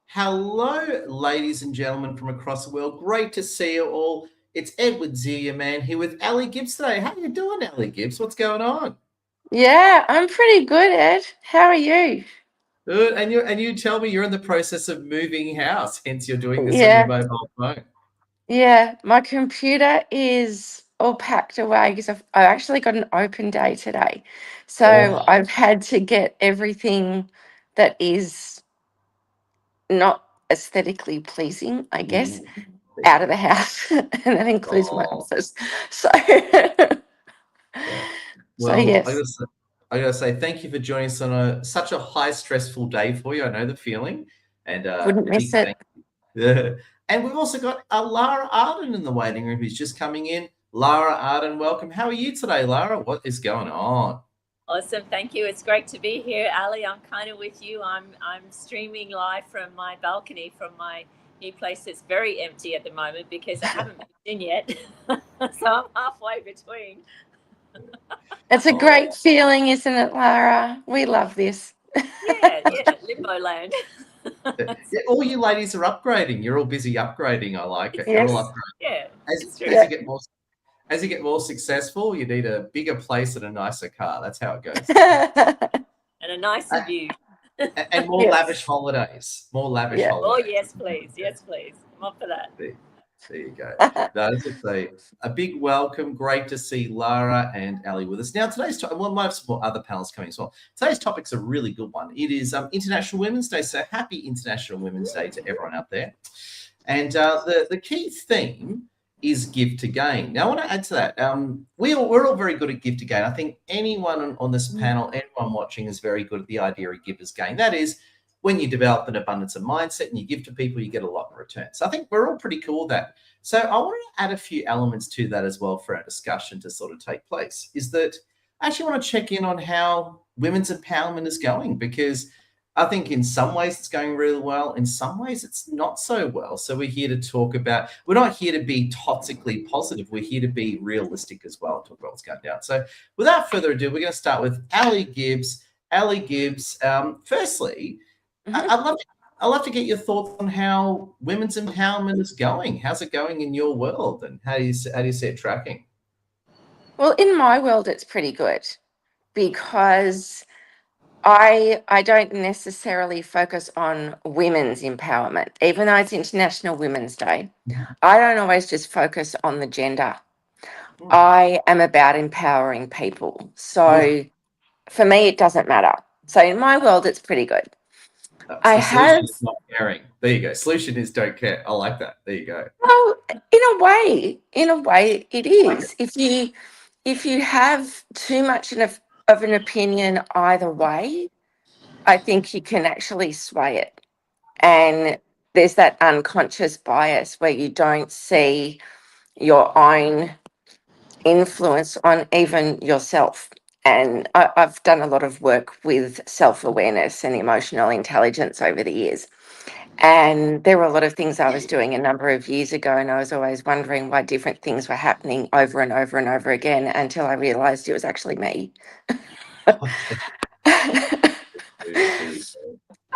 Hello, ladies and gentlemen from across the world. Great to see you all. It's Edward Zia, man, here with Ali Gibbs today. How you doing, Ali Gibbs? What's going on? Yeah, I'm pretty good, Ed. How are you? Good. And you tell me you're in the process of moving house, hence you're doing this on your Yeah, mobile phone. yeah. My computer is all packed away because I've actually got an open day today. So Oh, I've had to get everything that is not aesthetically pleasing, I guess, ooh, there you out of go. the house. And that includes my Oh, office. So, yeah. so Well, yes, I gotta say thank you for joining us on such a high stressful day for you. I know the feeling, and wouldn't a miss big it. thank Yeah. And we've also got Lara Arden in the waiting room who's just coming in. Lara Arden, welcome. How are you today, Lara? What is going on? Awesome, thank you. It's great to be here, Ali. I'm kind of with you. I'm streaming live from my balcony from my new place. That's very empty at the moment because I haven't moved in yet, so I'm halfway between. It's a Oh, great feeling, isn't it, Lara? We love this. Yeah, yeah, limbo land. yeah, all you ladies are upgrading. You're all busy upgrading. I like it. It's You're all Yes. upgrading. yeah, it's true. As Yeah. you get more successful, you need a bigger place and a nicer car. That's how it goes. And a nicer view. And more Yes. lavish holidays. More lavish Yeah. Oh holidays. yes, please. Yes, please. I'm up for that. There, there you go. No, as I say, a big welcome. Great to see Lara and Ali with us. Now, today's topic, well, I might have some more other panels coming as well. Today's topic's a really good one. It is International Women's Day, so happy International Women's Day to everyone out there. And the key theme is give to gain. Now, I want to add to that. We're all very good at give to gain. I think anyone on this panel, anyone watching, is very good at the idea of give as gain. That is, when you develop an abundance of mindset and you give to people, you get a lot in return. So I think we're all pretty cool with that. So I want to add a few elements to that as well for our discussion to sort of take place. Is that I actually want to check in on how women's empowerment is going, because I think in some ways it's going really well. In some ways it's not so well. So we're here to talk about, we're not here to be toxically positive. We're here to be realistic as well, talk about what's going down. So without further ado, we're going to start with Ali Gibbs. Ali Gibbs, firstly, Mhm. I'd love to get your thoughts on how women's empowerment is going. How's it going in your world, and how do you see it tracking? Well, in my world, it's pretty good because I don't necessarily focus on women's empowerment, even though it's International Women's Day. I don't always just focus on the gender. Hmm. I am about empowering people. Good. So for me, it doesn't matter. So in my world, it's pretty good. I So the solution have, is not caring. There you go. Solution is don't care. I like that. There you go. well, in a way, it I like it. is. If you have too much of an opinion either way, I think you can actually sway it. And there's that unconscious bias where you don't see your own influence on even yourself. And I've done a lot of work with self awareness and emotional intelligence over the years. And there were a lot of things I was doing a number of years ago, and I was always wondering why different things were happening over and over and over again until I realized it was actually me. Okay. There you go.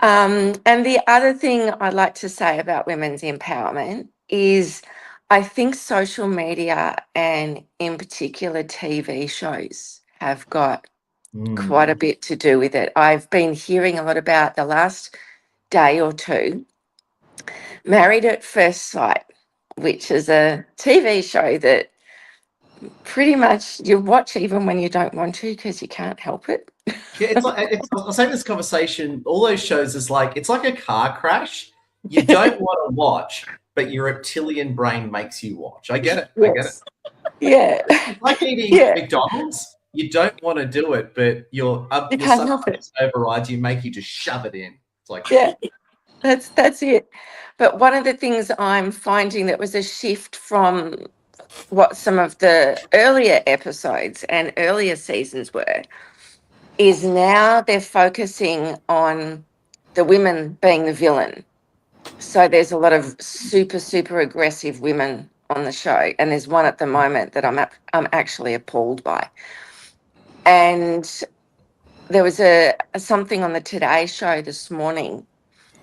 And the other thing I'd like to say about women's empowerment is I think social media and, in particular, TV shows have got quite a Hmm. bit to do with it. I've been hearing a lot about the last day or two Married at First Sight, which is a TV show that pretty much you watch even when you don't want to because you can't help it. Yeah, it's like I was saying this conversation. All those shows is like it's like a car crash. You don't want to watch, but your reptilian brain makes you watch. I get it. I get it. Yes. Yeah. It's like eating Yeah. McDonald's. You don't want to do it, but You your can't help it. subconscious overrides you, make you just shove it in. It's like Yeah. That's it. But one of the things I'm finding that was a shift from what some of the earlier episodes and earlier seasons were is now they're focusing on the women being the villain. So there's a lot of super aggressive women on the show, and there's one at the moment that I'm actually appalled by. And there was a something on the Today Show this morning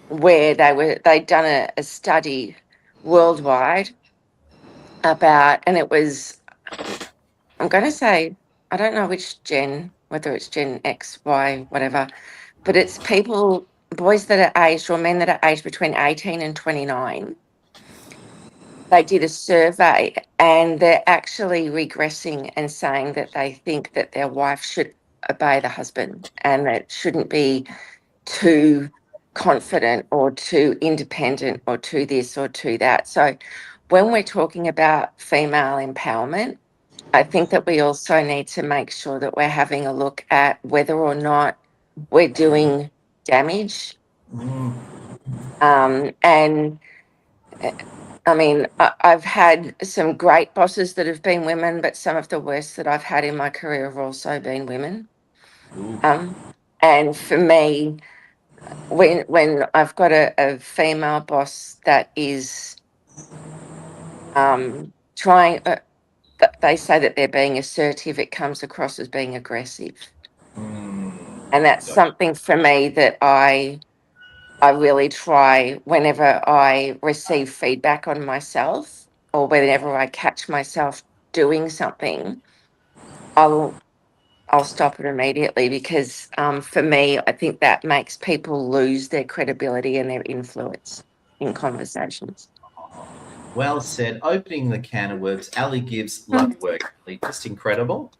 where they'd done a study worldwide about, and it was, I'm going to say, I don't know which gen, whether it's Gen X, Y, whatever, but it's people, boys that are aged or men that are aged between 18 and 29. They did a survey and they're actually regressing and saying that they think that their wife should obey the husband and that shouldn't be too confident or too independent or too this or too that. So when we're talking about female empowerment, I think that we also need to make sure that we're having a look at whether or not we're doing damage. And I mean, I've had some great bosses that have been women, but some of the worst that I've had in my career have also been women. And for me, when I've got a female boss that is trying, they say that they're being assertive, it comes across as being aggressive. And that's something for me that I really try whenever I receive feedback on myself or whenever I catch myself doing something, I'll stop it immediately because for me, I think that makes people lose their credibility and their influence in conversations. Well said. Opening the can of worms. Ali Gibbs, love work. Just incredible.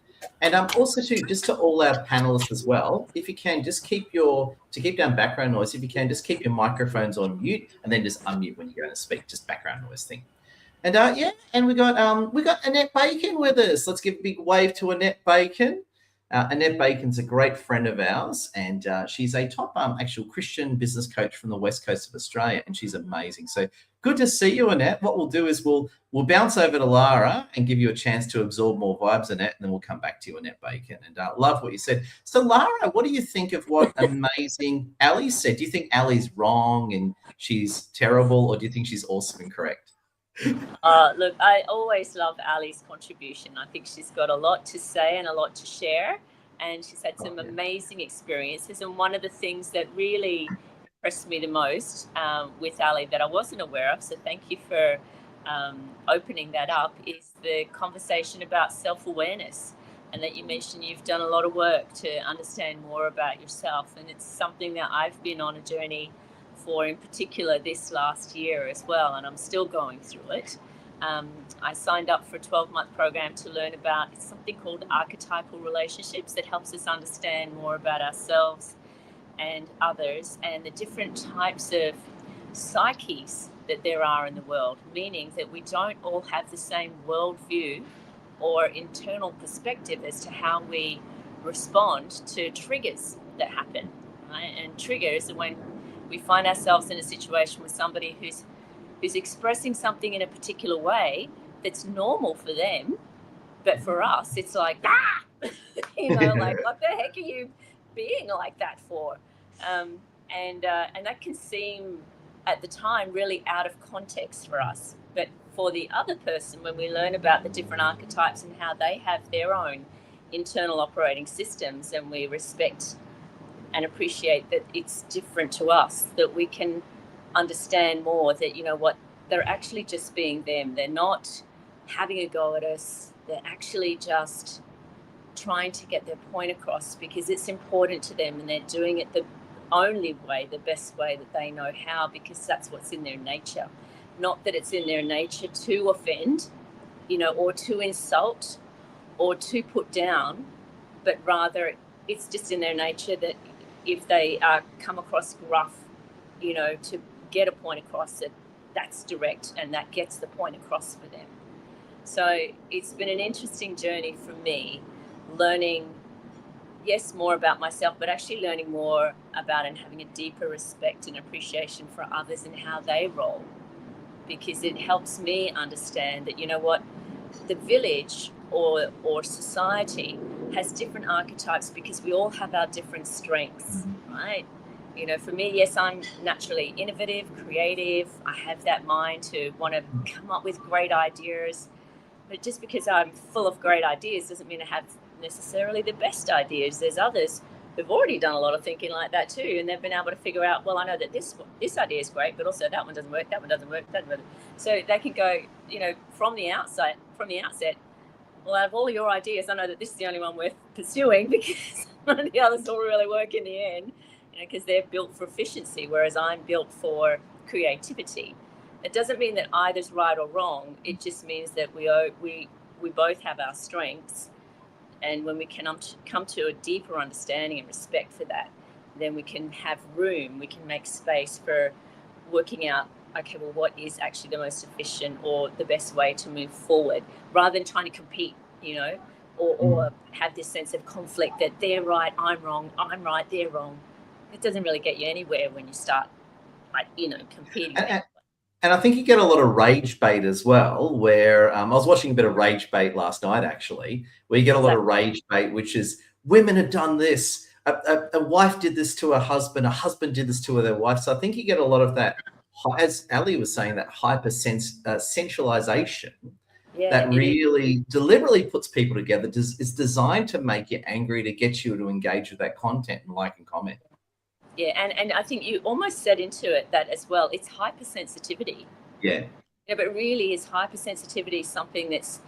And also just to all our panelists as well, if you can just keep down background noise, if you can just keep your microphones on mute and then just unmute when you're going to speak, just background noise thing. And and we got Annette Bacon with us. Let's give a big wave to Annette Bacon. Annette Bacon's a great friend of ours, and she's a top actual Christian business coach from the west coast of Australia, and she's amazing. So good to see you, Annette. What we'll do is we'll bounce over to Lara and give you a chance to absorb more vibes, Annette, and then we'll come back to you, Annette Bacon. And love what you said. So Lara, what do you think of what amazing Ali said? Do you think Ali's wrong and she's terrible, or do you think she's awesome and correct? Look, I always love Ali's contribution. I think she's got a lot to say and a lot to share, and she's had some amazing experiences. And one of the things that really impressed me the most with Ali that I wasn't aware of, so thank you for opening that up, is the conversation about self-awareness, and that you mentioned you've done a lot of work to understand more about yourself. And it's something that I've been on a journey for, in particular this last year as well, and I'm still going through it. I signed up for a 12-month program to learn about something called archetypal relationships that helps us understand more about ourselves and others and the different types of psyches that there are in the world, meaning that we don't all have the same worldview or internal perspective as to how we respond to triggers that happen, right? And triggers are when we find ourselves in a situation with somebody who's expressing something in a particular way that's normal for them, but for us, it's like, like, what the heck are you being like that for? And that can seem at the time really out of context for us. But for the other person, when we learn about the different archetypes and how they have their own internal operating systems, and we respect and appreciate that it's different to us, that we can understand more that, they're actually just being them. They're not having a go at us. They're actually just trying to get their point across because it's important to them, and they're doing it the only way, the best way that they know how, because that's what's in their nature. Not that it's in their nature to offend, or to insult or to put down, but rather it's just in their nature that if they come across gruff, to get a point across, that's direct and that gets the point across for them. So it's been an interesting journey for me, learning, yes, more about myself, but actually learning more about and having a deeper respect and appreciation for others and how they roll, because it helps me understand that, the village or society has different archetypes because we all have our different strengths, right? For me, yes, I'm naturally innovative, creative. I have that mind to want to come up with great ideas. But just because I'm full of great ideas doesn't mean I have necessarily the best ideas. There's others who've already done a lot of thinking like that too, and they've been able to figure out, well, I know that this idea is great, but also that one doesn't work, that one doesn't work, so they can go, from the outset, well, out of all your ideas, I know that this is the only one worth pursuing because none of the others will really work in the end, because they're built for efficiency, whereas I'm built for creativity. It doesn't mean that either's right or wrong. It just means that we both have our strengths, and when we can come to a deeper understanding and respect for that, then we can have room, we can make space for working out, okay, well, what is actually the most efficient or the best way to move forward, rather than trying to compete, or have this sense of conflict that they're right, I'm wrong, I'm right, they're wrong. It doesn't really get you anywhere when you start, competing. And I think you get a lot of rage bait as well, where I was watching a bit of rage bait last night, actually, where you get a lot of rage bait, which is women have done this, a wife did this to her husband, a husband did this to their wife. So I think you get a lot of that, as Ali was saying, that sensualization that really deliberately puts people together, is designed to make you angry, to get you to engage with that content and like and comment. Yeah, and I think you almost said into it that as well, it's hypersensitivity. Yeah. But really, is hypersensitivity something that's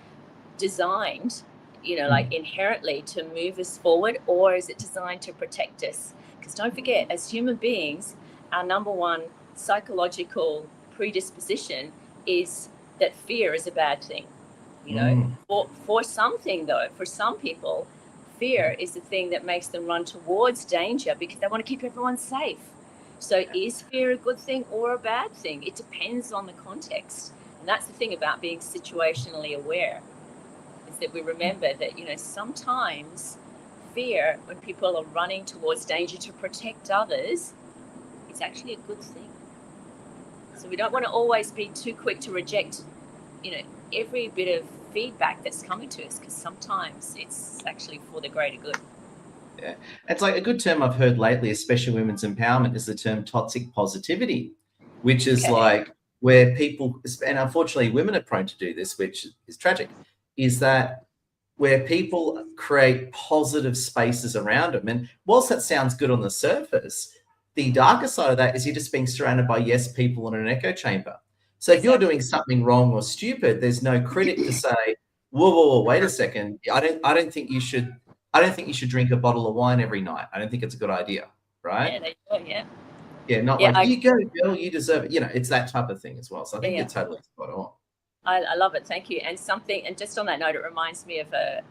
designed, like inherently to move us forward, or is it designed to protect us? Because don't forget, as human beings, our number one psychological predisposition is that fear is a bad thing. For something though, for some people, fear is the thing that makes them run towards danger because they want to keep everyone safe. So is fear a good thing or a bad thing? It depends on the context. And that's the thing about being situationally aware, is that we remember that, sometimes fear, when people are running towards danger to protect others, is actually a good thing. So we don't want to always be too quick to reject, every bit of feedback that's coming to us, because sometimes it's actually for the greater good. Yeah, it's like a good term I've heard lately, especially women's empowerment, is the term toxic positivity, which is like where people, and unfortunately women are prone to do this, which is tragic, is that where people create positive spaces around them. And whilst that sounds good on the surface, the darker side of that is you're just being surrounded by yes people in an echo chamber. So if you're doing something wrong or stupid, there's no critic to say, whoa, wait a second. I don't think you should drink a bottle of wine every night. I don't think it's a good idea, right? Yeah, not like, you go, girl, you deserve it. It's that type of thing as well. So I think you're totally spot on. I love it. Thank you. And just on that note, it reminds me of a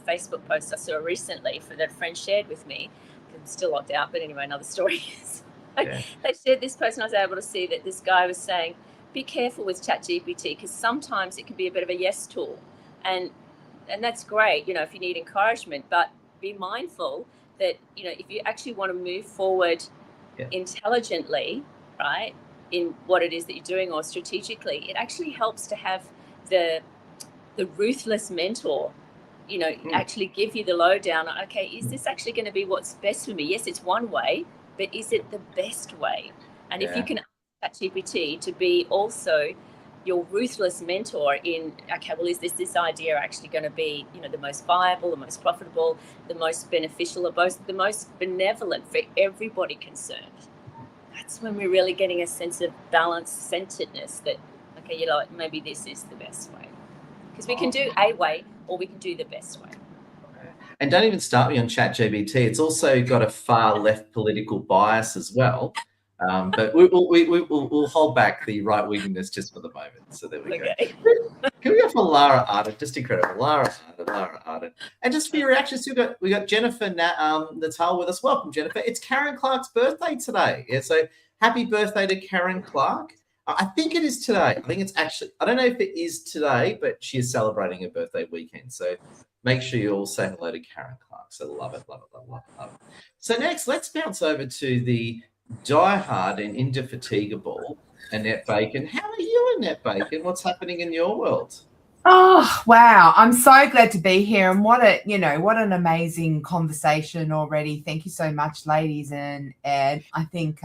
Facebook post I saw recently that a friend shared with me. I'm still locked out, but anyway, another story. They shared this post, and I was able to see that this guy was saying, be careful with ChatGPT, because sometimes it can be a bit of a yes tool. And that's great, if you need encouragement, but be mindful that, if you actually want to move forward intelligently, right, in what it is that you're doing or strategically, it actually helps to have the ruthless mentor, actually give you the lowdown. Okay, is this actually going to be what's best for me? Yes, it's one way, but is it the best way? And if you can ChatGPT to be also your ruthless mentor in, okay, well, is this idea actually going to be, the most viable, the most profitable, the most beneficial, or both the most benevolent for everybody concerned? That's when we're really getting a sense of balanced centeredness that, okay, maybe this is the best way. Because we can do a way or we can do the best way. And don't even start me on ChatGPT. It's also got a far left political bias as well. But we'll hold back the right-winginess just for the moment. So there we go. Can we go for Lara Arden? Just incredible. Lara Arden. And just for your reactions, we got Jennifer Natal with us. Welcome, Jennifer. It's Karen Clark's birthday today. Yeah, so happy birthday to Karen Clark. I think it is today. I think it's actually, I don't know if it is today, but she is celebrating her birthday weekend. So make sure you all say hello to Karen Clark. So love it. So next, let's bounce over to the diehard and indefatigable Annette Bacon. How are you, Annette Bacon? What's happening in your world? Oh, wow. I'm so glad to be here. And what an amazing conversation already. Thank you so much, ladies and Ed. I think,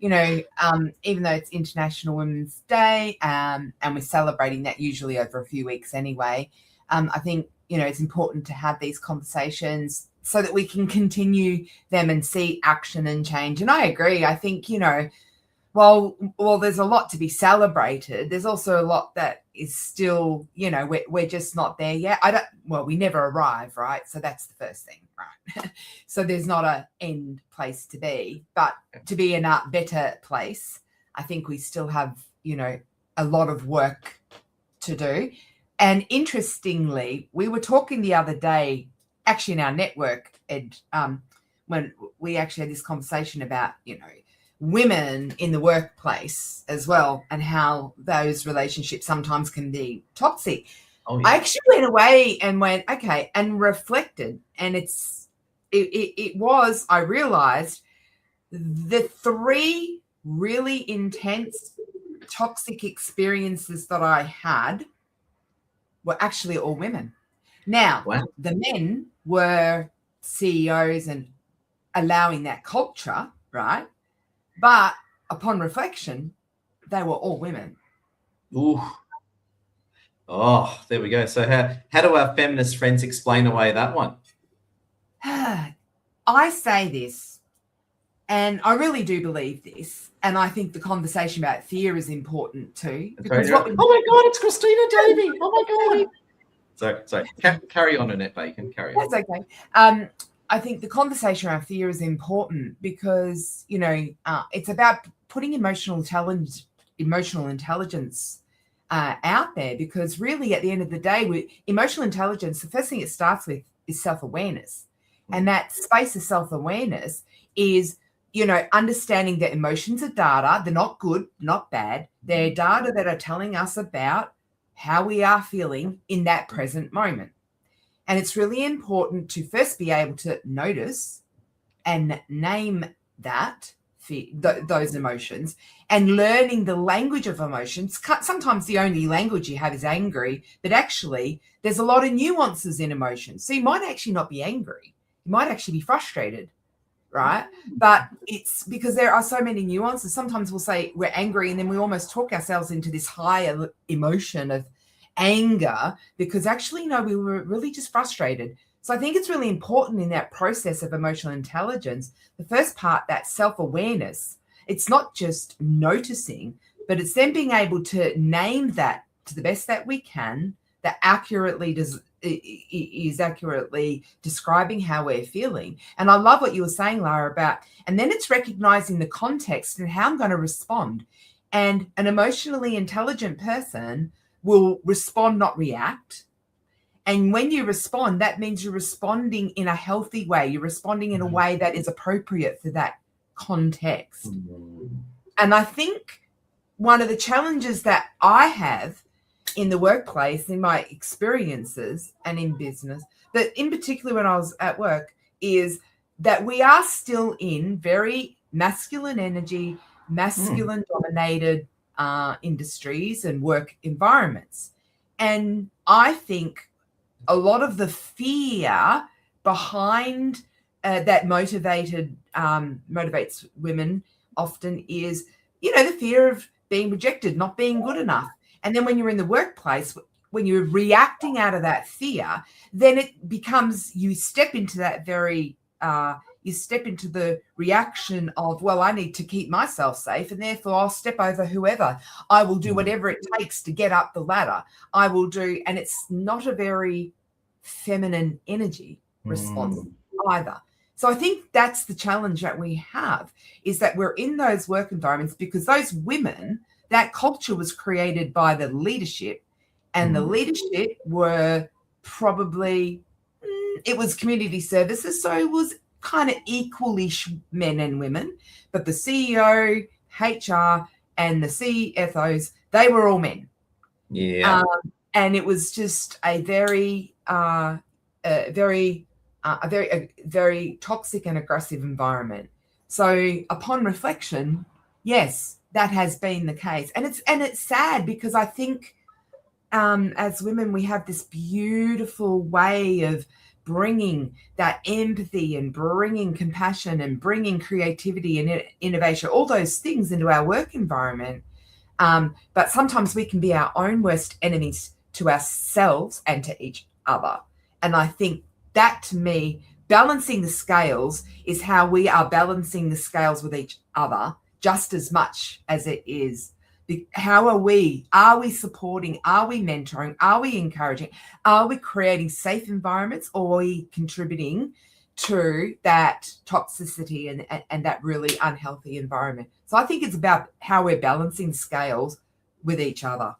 even though it's International Women's Day, and we're celebrating that usually over a few weeks anyway, I think, it's important to have these conversations so that we can continue them and see action and change. And I agree. I think, well, there's a lot to be celebrated. There's also a lot that is still, we're just not there yet. We never arrive, right? So that's the first thing, right? So there's not an end place to be, but to be in a better place, I think we still have, a lot of work to do. And interestingly, we were talking the other day, actually in our network, Ed, when we actually had this conversation about, women in the workplace as well, and how those relationships sometimes can be toxic. Oh, yeah. I actually went away and went, okay, and reflected. And I realized the 3 really intense toxic experiences that I had were actually all women. Now, Wow. The men were CEOs and allowing that culture, right? But upon reflection, they were all women. Ooh. Oh, there we go. So how do our feminist friends explain away that one? I say this, and I really do believe this, and I think the conversation about fear is important too. Because Oh my God, it's Christina Davey. Oh my God. Sorry. Carry on, Annette Bacon. Carry on. That's okay. I think the conversation around fear is important because, it's about putting emotional intelligence out there, because really at the end of the day, emotional intelligence, the first thing it starts with is self-awareness. And that space of self-awareness is, understanding that emotions are data. They're not good, not bad. They're data that are telling us about how we are feeling in that present moment. And it's really important to first be able to notice and name those emotions, and learning the language of emotions. Sometimes the only language you have is angry, but actually there's a lot of nuances in emotions. So you might actually not be angry. You might actually be frustrated, right? But it's because there are so many nuances. Sometimes we'll say we're angry and then we almost talk ourselves into this higher emotion of anger, because actually, no, we were really just frustrated. So I think it's really important in that process of emotional intelligence, the first part, that self-awareness, it's not just noticing, but it's then being able to name that to the best that we can, that is accurately describing how we're feeling. And I love what you were saying, Lara, about, and then it's recognizing the context and how I'm going to respond. And an emotionally intelligent person will respond, not react. And when you respond, that means you're responding in a healthy way. You're responding in a way that is appropriate for that context. And I think one of the challenges that I have in the workplace, in my experiences and in business, but in particular when I was at work, is that we are still in very masculine energy, masculine dominated industries and work environments. And I think a lot of the fear behind that motivates women often is, the fear of being rejected, not being good enough. And then when you're in the workplace, when you're reacting out of that fear, then it becomes, you step into that you step into the reaction of, well, I need to keep myself safe, and therefore I'll step over whoever. I will do whatever it takes to get up the ladder. I will do, and it's not a very feminine energy response either. So I think that's the challenge that we have, is that we're in those work environments because those women, that culture was created by the leadership, and the leadership were probably, it was community services, so it was kind of equally men and women, but the CEO, HR, and the CFOs, they were all men. Yeah. And it was just a very toxic and aggressive environment. So upon reflection, yes, that has been the case. And it's sad, because I think as women, we have this beautiful way of bringing that empathy and bringing compassion and bringing creativity and innovation, all those things into our work environment. But sometimes we can be our own worst enemies to ourselves and to each other. And I think that, to me, balancing the scales is how we are balancing the scales with each other just as much as it is. How are we supporting? Are we mentoring? Are we encouraging? Are we creating safe environments, or are we contributing to that toxicity and that really unhealthy environment? So I think it's about how we're balancing scales with each other.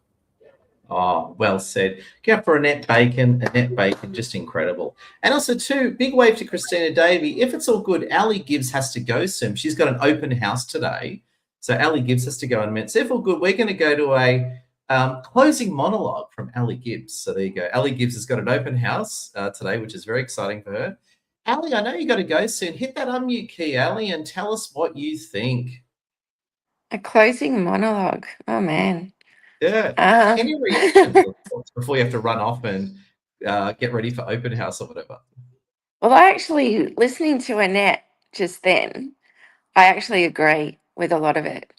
Oh, well said. Go for Annette Bacon. Annette Bacon, just incredible. And also, too, big wave to Christina Davey. If it's all good, Ali Gibbs has to go soon. She's got an open house today. So Ali Gibbs has to go in a minute. So if all good, we're going to go to a closing monologue from Ali Gibbs. So there you go. Ali Gibbs has got an open house today, which is very exciting for her. Ali, I know you got to go soon. Hit that unmute key, Ali, and tell us what you think. A closing monologue. Oh, man. Yeah. Any reactions before you have to run off and get ready for open house or whatever? Well, I actually, listening to Annette just then, I actually agree with a lot of it.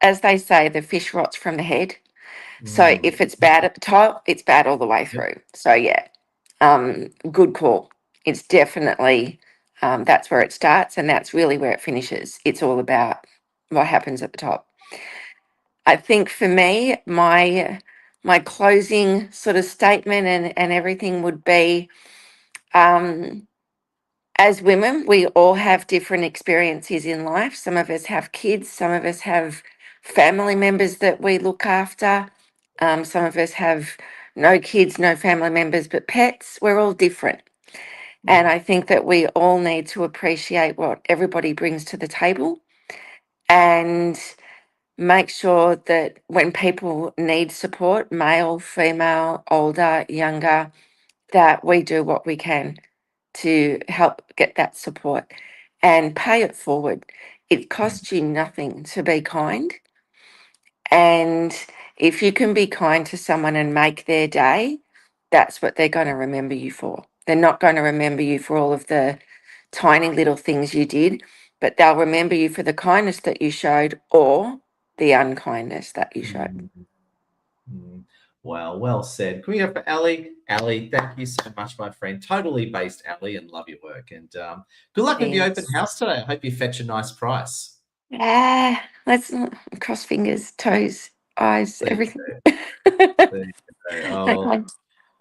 As they say, the fish rots from the head. So if it's bad at the top, it's bad all the way through. So yeah, good call. It's definitely, that's where it starts and that's really where it finishes. It's all about what happens at the top. I think for me, my closing sort of statement and everything would be, as women, we all have different experiences in life. Some of us have kids, some of us have family members that we look after. Some of us have no kids, no family members, but pets. We're all different. And I think that we all need to appreciate what everybody brings to the table and make sure that when people need support, male, female, older, younger, that we do what we can to help get that support and pay it forward. It costs you nothing to be kind. And if you can be kind to someone and make their day, that's what they're going to remember you for. They're not going to remember you for all of the tiny little things you did, but they'll remember you for the kindness that you showed or the unkindness that you showed. Well said. Can we go for Ali? Ali, thank you so much, my friend. Totally based, Ali, and love your work. And good luck with the open house today. I hope you fetch a nice price. Let's cross fingers, toes, eyes, everything. Okay.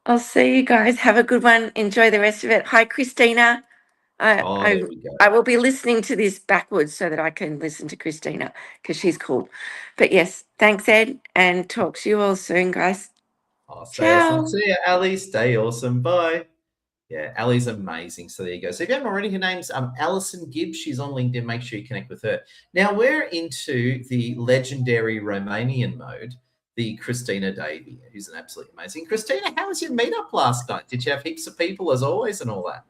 I'll see you guys. Have a good one. Enjoy the rest of it. Hi, Christina. I will be listening to this backwards so that I can listen to Christina because she's cool. But yes, thanks, Ed, and talk to you all soon, guys. Stay awesome. See you, Ali. Stay awesome. Bye. Yeah, Ali's amazing. So there you go. So if you haven't already, her name's Alison Gibbs. She's on LinkedIn. Make sure you connect with her. Now we're into the legendary Romanian mode, the Christina Davey, who's an absolutely amazing. Christina, how was your meetup last night? Did you have heaps of people as always and all that?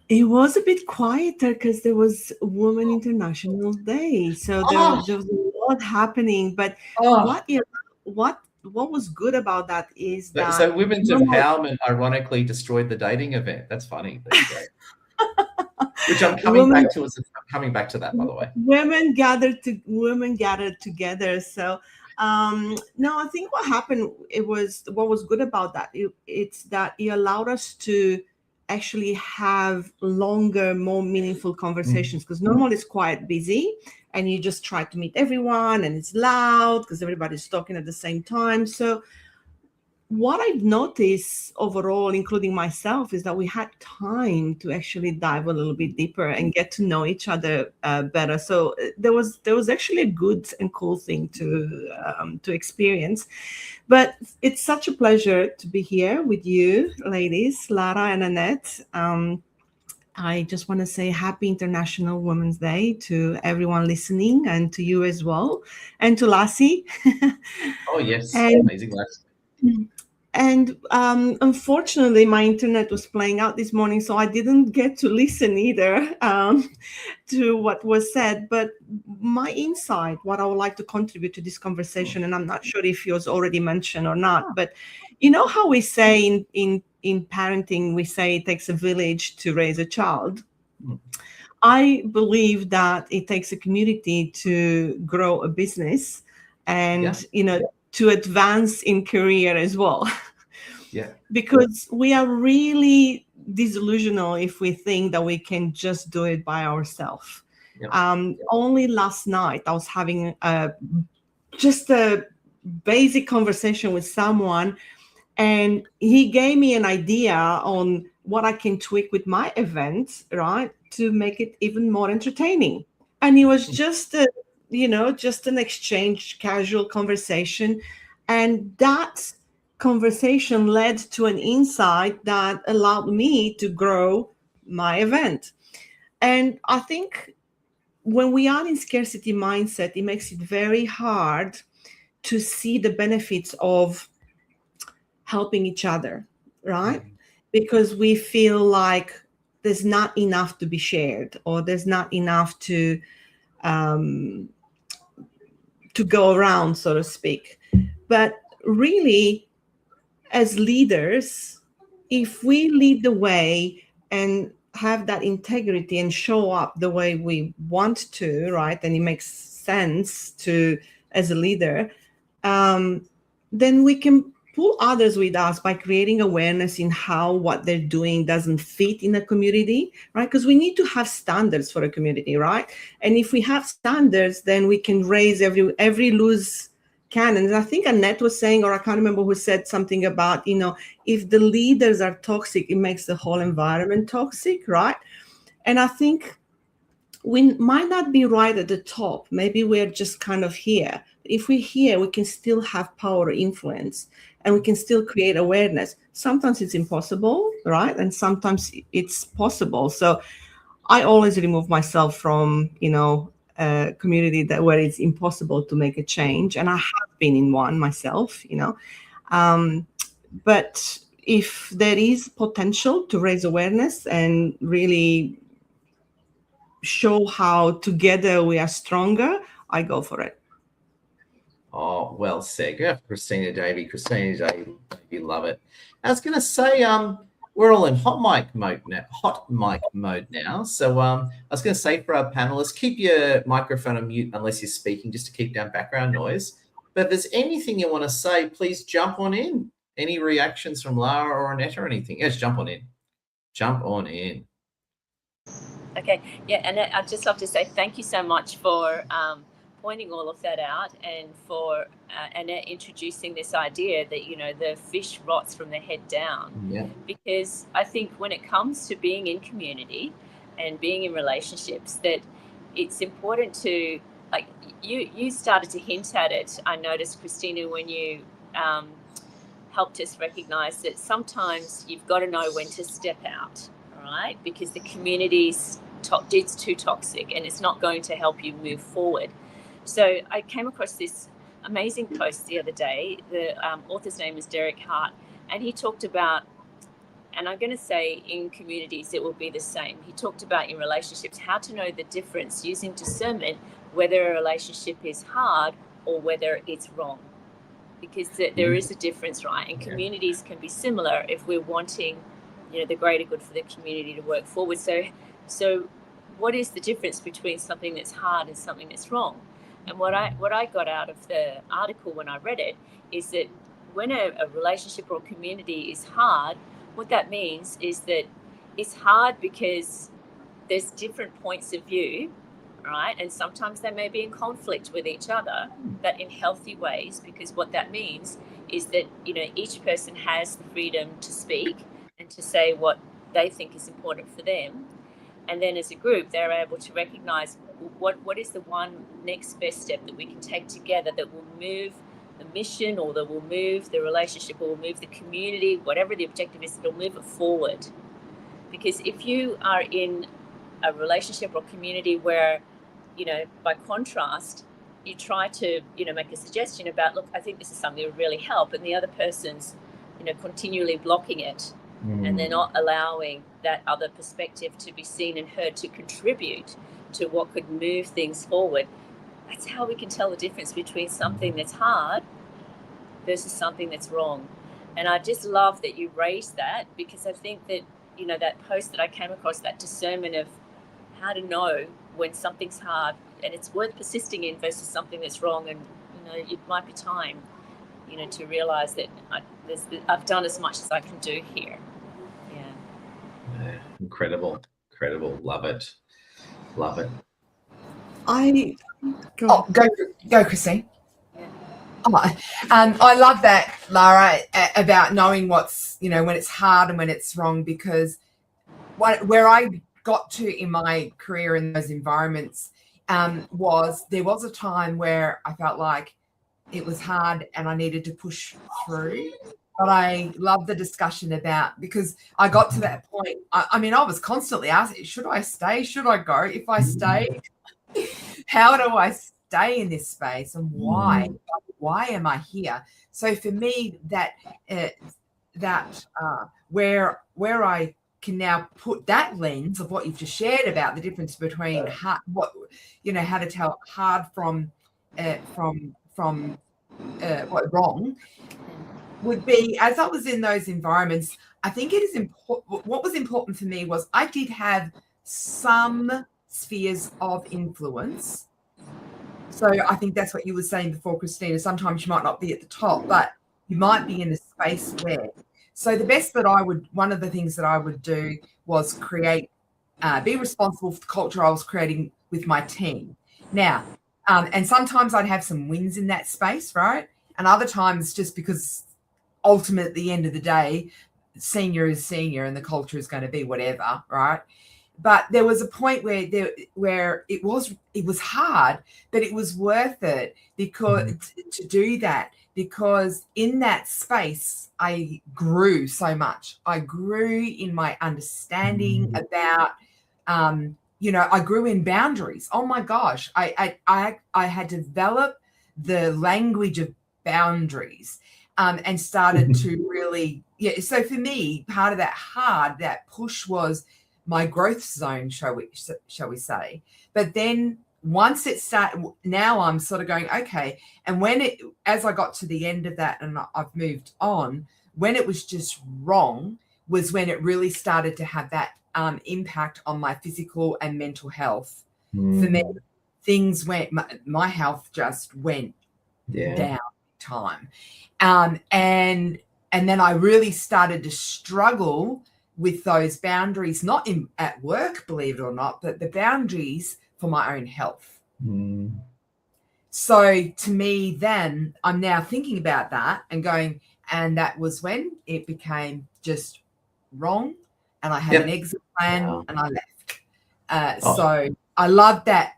It was a bit quieter because there was Women International Day, so there was a lot happening. But what was good about that is that so women's empowerment ironically destroyed the dating event. That's funny. That's great. Which I'm coming back to. I'm coming back to that, by the way. Women gathered together. So no, I think what happened. What was good about that. It's that it allowed us to actually have longer, more meaningful conversations, because normally it's quite busy and you just try to meet everyone and it's loud because everybody's talking at the same time. So what I've noticed overall, including myself, is that we had time to actually dive a little bit deeper and get to know each other better. So there was actually a good and cool thing to experience. But it's such a pleasure to be here with you, ladies, Lara and Annette. I just want to say Happy International Women's Day to everyone listening and to you as well, and to Lassie. Oh yes, amazing Lassie. And unfortunately, my internet was playing out this morning, so I didn't get to listen either to what was said. But my insight, what I would like to contribute to this conversation, and I'm not sure if it was already mentioned or not, but you know how we say in parenting, we say it takes a village to raise a child. I believe that it takes a community to grow a business and, to advance in career as well. Yeah. Because we are really disillusional if we think that we can just do it by ourselves. Yep. Only last night I was having just a basic conversation with someone, and he gave me an idea on what I can tweak with my event, right, to make it even more entertaining. And it was just just an exchange, casual conversation, and that conversation led to an insight that allowed me to grow my event. And I think when we are in scarcity mindset, it makes it very hard to see the benefits of helping each other, right? Because we feel like there's not enough to be shared, or there's not enough to go around, so to speak. But really, as leaders, if we lead the way and have that integrity and show up the way we want to, right, and it makes sense to as a leader, then we can pull others with us by creating awareness in how what they're doing doesn't fit in a community, right? Because we need to have standards for a community, right? And if we have standards, then we can raise every loose cannon. And I think Annette was saying, or I can't remember who said something about, if the leaders are toxic, it makes the whole environment toxic, right? And I think we might not be right at the top. Maybe we're just kind of here. If we're here, we can still have power or influence, and we can still create awareness. Sometimes it's impossible, right? And sometimes it's possible. So I always remove myself from, a community where it's impossible to make a change. And I have been in one myself, but if there is potential to raise awareness and really show how together we are stronger, I go for it. Oh, well said. Go for Christina Davey. Christina Davey, love it. I was going to say, we're all in hot mic mode now. So I was going to say for our panelists, keep your microphone on mute unless you're speaking, just to keep down background noise. But if there's anything you want to say, please jump on in. Any reactions from Lara or Annette or anything? Yes, jump on in. Jump on in. Okay, yeah, and I'd just love to say thank you so much for pointing all of that out, and for Annette introducing this idea that, the fish rots from the head down. Yeah. Because I think when it comes to being in community and being in relationships, that it's important to, like, you started to hint at it. I noticed, Christina, when you helped us recognize that sometimes you've got to know when to step out, all right? Because the community's it's too toxic and it's not going to help you move forward. So I came across this amazing post the other day. The author's name is Derek Hart, and he talked about, and I'm going to say in communities it will be the same. He talked about in relationships how to know the difference using discernment, whether a relationship is hard or whether it's wrong. Because there is a difference, right? And communities can be similar if we're wanting, the greater good for the community to work forward. So what is the difference between something that's hard and something that's wrong? And what I got out of the article when I read it is that when a relationship or community is hard, what that means is that it's hard because there's different points of view, right? And sometimes they may be in conflict with each other, but in healthy ways, because what that means is that, each person has the freedom to speak and to say what they think is important for them. And then as a group, they're able to recognize what is the one next best step that we can take together that will move the mission, or that will move the relationship, or will move the community, whatever the objective is, it'll move it forward. Because if you are in a relationship or community where, by contrast, you try to, make a suggestion about, look, I think this is something that would really help, and the other person's, continually blocking it, and they're not allowing that other perspective to be seen and heard to contribute to what could move things forward. That's how we can tell the difference between something that's hard versus something that's wrong. And I just love that you raised that, because I think that, that post that I came across, that discernment of how to know when something's hard and it's worth persisting in versus something that's wrong, and, it might be time. you know, to realize that I've done as much as I can do here. Yeah, incredible. Love it. Go, Christine. Yeah. Oh, I love that, Lara, about knowing what's, you know, when it's hard and when it's wrong, because where I got to in my career in those environments was there was a time where I felt like it was hard and I needed to push through. But I love the discussion about, because I got to that point. I mean, I was constantly asking, should I stay? Should I go? If I stay, how do I stay in this space, and why? Why am I here? So for me, where I can now put that lens of what you've just shared about the difference between hard, how to tell hard from wrong, would be, as I was in those environments, I think it is important. What was important for me was I did have some spheres of influence. So I think that's what you were saying before, Christina. Sometimes you might not be at the top, but you might be in a space where. So one of the things that I would do was be responsible for the culture I was creating with my team. Now, and sometimes I'd have some wins in that space, right? And other times, just because ultimately at the end of the day, senior is senior and the culture is going to be whatever, right? But there was a point where it was hard, but it was worth it to do that, because in that space I grew so much. I grew in my understanding about, I grew in boundaries. Oh my gosh, I had developed the language of boundaries. And started to really, so for me, part of that push was my growth zone, shall we say. But then once it started, now I'm sort of going, okay. And as I got to the end of that and I've moved on, when it was just wrong was when it really started to have that impact on my physical and mental health. For me, things my health just went down time. And then I really started to struggle with those boundaries, not at work, believe it or not, but the boundaries for my own health. So to me, then I'm now thinking about that and going, and that was when it became just wrong, and I had an exit plan and I left. So I love that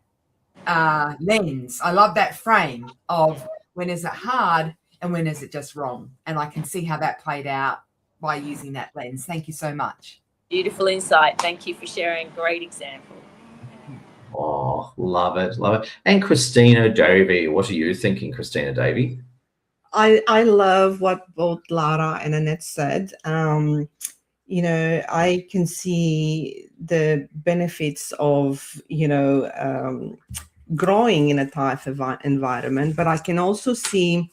lens. I love that frame of when is it hard and when is it just wrong? And I can see how that played out by using that lens. Thank you so much. Beautiful insight. Thank you for sharing. Great example. Oh, love it. And Christina Davey, what are you thinking, Christina Davey? I love what both Lara and Annette said. I can see the benefits of, growing in a tough environment, but I can also see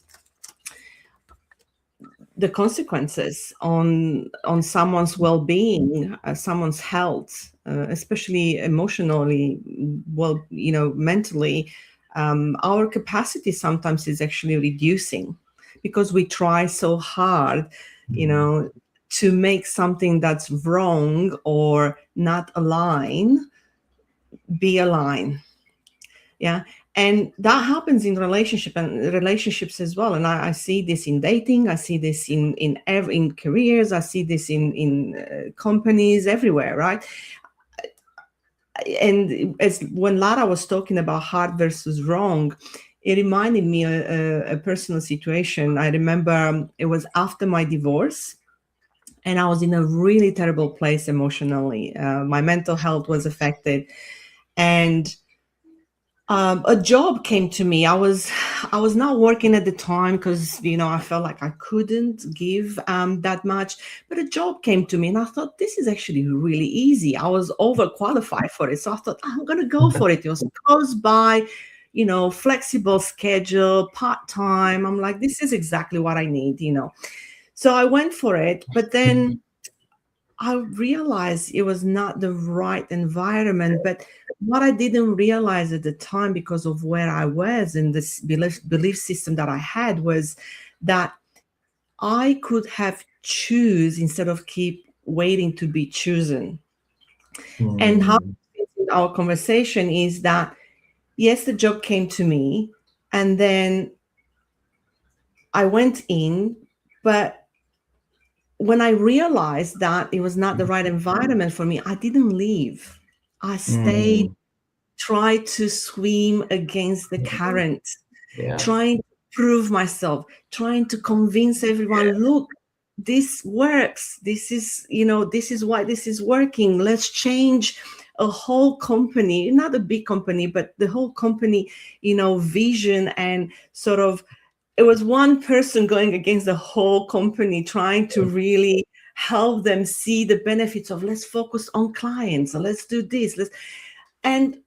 the consequences on someone's well-being, someone's health, especially emotionally, mentally. Our capacity sometimes is actually reducing because we try so hard, to make something that's wrong or not align be aligned. Yeah. And that happens in relationships as well. And I see this in dating. I see this in careers. I see this in companies everywhere, right? And as when Lara was talking about hard versus wrong, it reminded me a personal situation. I remember it was after my divorce, and I was in a really terrible place emotionally. My mental health was affected, and a job came to me. I was not working at the time because, I felt like I couldn't give that much, but a job came to me and I thought, this is actually really easy. I was overqualified for it. So I thought, I'm going to go for it. It was close by, flexible schedule, part-time. I'm like, this is exactly what I need, So I went for it, but then I realized it was not the right environment. But what I didn't realize at the time, because of where I was in this belief system that I had, was that I could have choose instead of keep waiting to be chosen. And how our conversation is that, yes, the job came to me, and then I went in, but when I realized that it was not the right environment for me, I didn't leave. I stayed, tried to swim against the current, trying to prove myself, trying to convince everyone, look, this works. This is, this is why this is working. Let's change a whole company, not a big company, but the whole company, vision, and sort of, it was one person going against the whole company, trying to really help them see the benefits of, let's focus on clients, and let's do this. And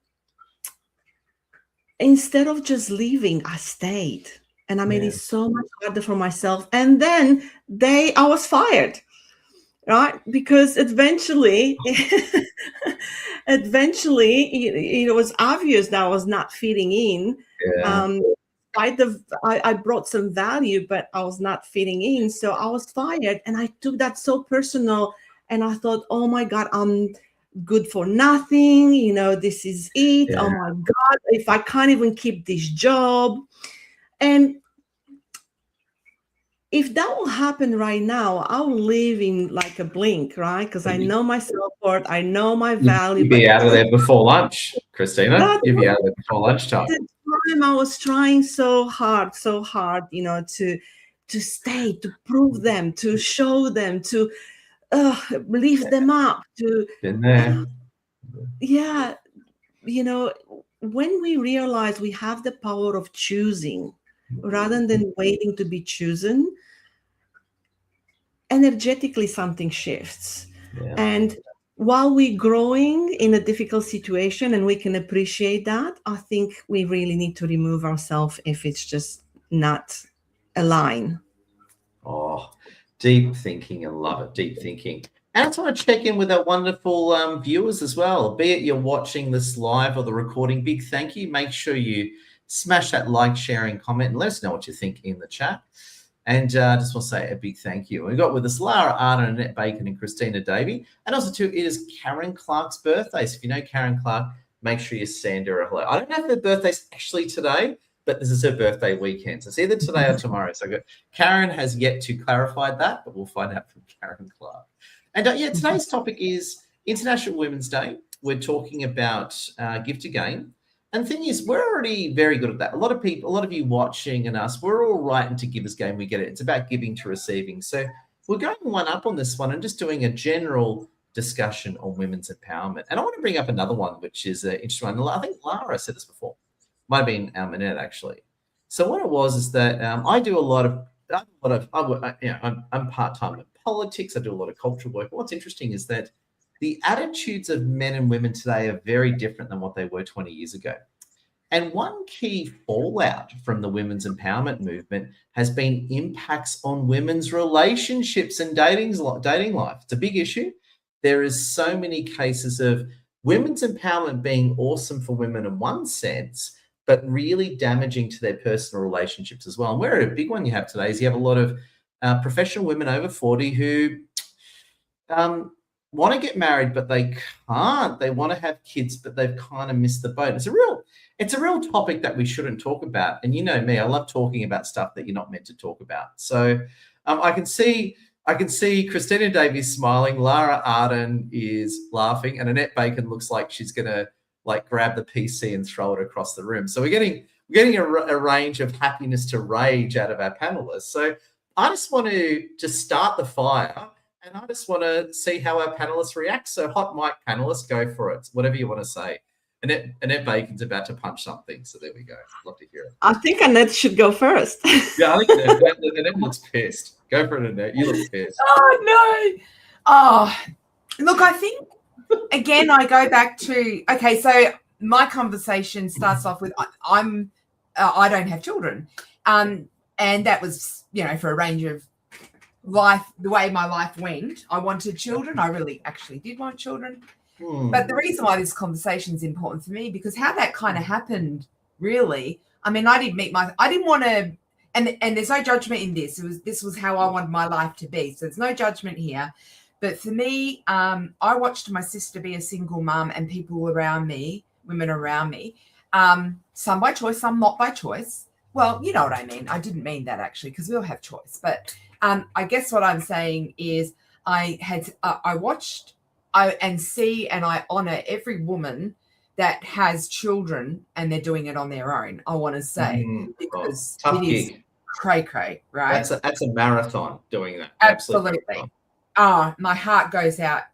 instead of just leaving, I stayed. And I made it so much harder for myself. And then I was fired, right? Because eventually, it was obvious that I was not fitting in. I brought some value, but I was not fitting in. So I was fired. And I took that so personal. And I thought, oh my God, I'm good for nothing. This is it. Oh my God, if I can't even keep this job. And if that will happen right now, I'll live in like a blink, right? Because I know my self-worth, I know my value. You'd be out of there before lunch, Christina. You'd be out of there before lunchtime. At the time, I was trying so hard, to stay, to prove them, to show them, to lift them up. Been there. When we realize we have the power of choosing rather than waiting to be chosen, energetically something shifts. And while we're growing in a difficult situation and we can appreciate that, I think we really need to remove ourselves if it's just not aligned. Oh, deep thinking. I love it. Deep thinking. And I just want to check in with our wonderful viewers as well. Be it you're watching this live or the recording, big thank you. Make sure you smash that like, sharing, comment, and let us know what you think in the chat. And I just want to say a big thank you. We've got with us Lara Arden, Annette Bacon, and Christina Davey. And also, too, it is Karen Clark's birthday. So if you know Karen Clark, make sure you send her a hello. I don't know if her birthday's actually today, but this is her birthday weekend. So it's either today or tomorrow. So Karen has yet to clarify that, but we'll find out from Karen Clark. And today's topic is International Women's Day. We're talking about Give to Gain. And the thing is, we're already very good at that. A lot of you watching and us, we're all right into Givers Gain. We get it. It's about giving to receiving. So we're going one up on this one and just doing a general discussion on women's empowerment. And I want to bring up another one, which is an interesting one. I think Lara said this before. Might have been Annette, actually. So what it was is that I'm part-time in politics. I do a lot of cultural work. But what's interesting is that the attitudes of men and women today are very different than what they were 20 years ago. And one key fallout from the women's empowerment movement has been impacts on women's relationships and dating life. It's a big issue. There is so many cases of women's empowerment being awesome for women in one sense, but really damaging to their personal relationships as well. And where a big one you have today is you have a lot of professional women over 40 who want to get married, but they can't. They want to have kids, but they've kind of missed the boat. It's a real topic that we shouldn't talk about. And you know me, I love talking about stuff that you're not meant to talk about. So I can see Christina Davies smiling, Lara Arden is laughing, and Annette Bacon looks like she's gonna grab the PC and throw it across the room. So we're getting a range of happiness to rage out of our panelists. So I just want to start the fire. And I just want to see how our panelists react. So hot mic panelists, go for it. Whatever you want to say. Annette Bacon's about to punch something. So there we go. Love to hear it. I think Annette should go first. Yeah, I think Annette looks pissed. Go for it, Annette. You look pissed. Oh, no. Oh, look, I think, again, I go back to, okay, so my conversation starts off with, I don't have children. And that was, for a range of life, the way my life went. I wanted children. I really actually did want children. But the reason why this conversation is important for me, because how that kind of happened, really, I mean, I didn't want to, and there's no judgment in this. This was how I wanted my life to be. So there's no judgment here. But for me, I watched my sister be a single mum and people around me, women around me, some by choice, some not by choice. Well, you know what I mean. I didn't mean that actually, because we all have choice. But I guess what I'm saying is I watched and see and I honor every woman that has children and they're doing it on their own, I want to say, because tough it is gig. cray, right? That's a marathon doing that. Absolutely. Marathon. My heart goes out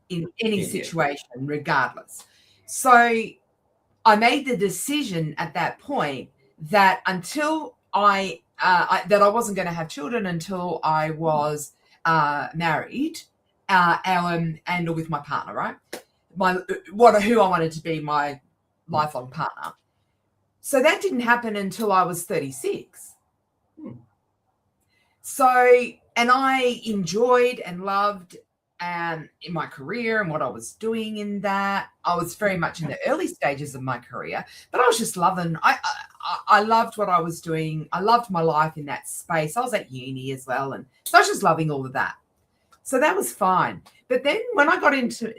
in any situation, regardless. So I made the decision at that point that until that I wasn't going to have children until I was married, and with my partner, right? Who I wanted to be my lifelong partner. So that didn't happen until I was 36. So, and I enjoyed and loved in my career and what I was doing in that. I was very much in the early stages of my career, but I was just loving, I loved what I was doing. I loved my life in that space. I was at uni as well. And so I was just loving all of that. So that was fine. But then when I got into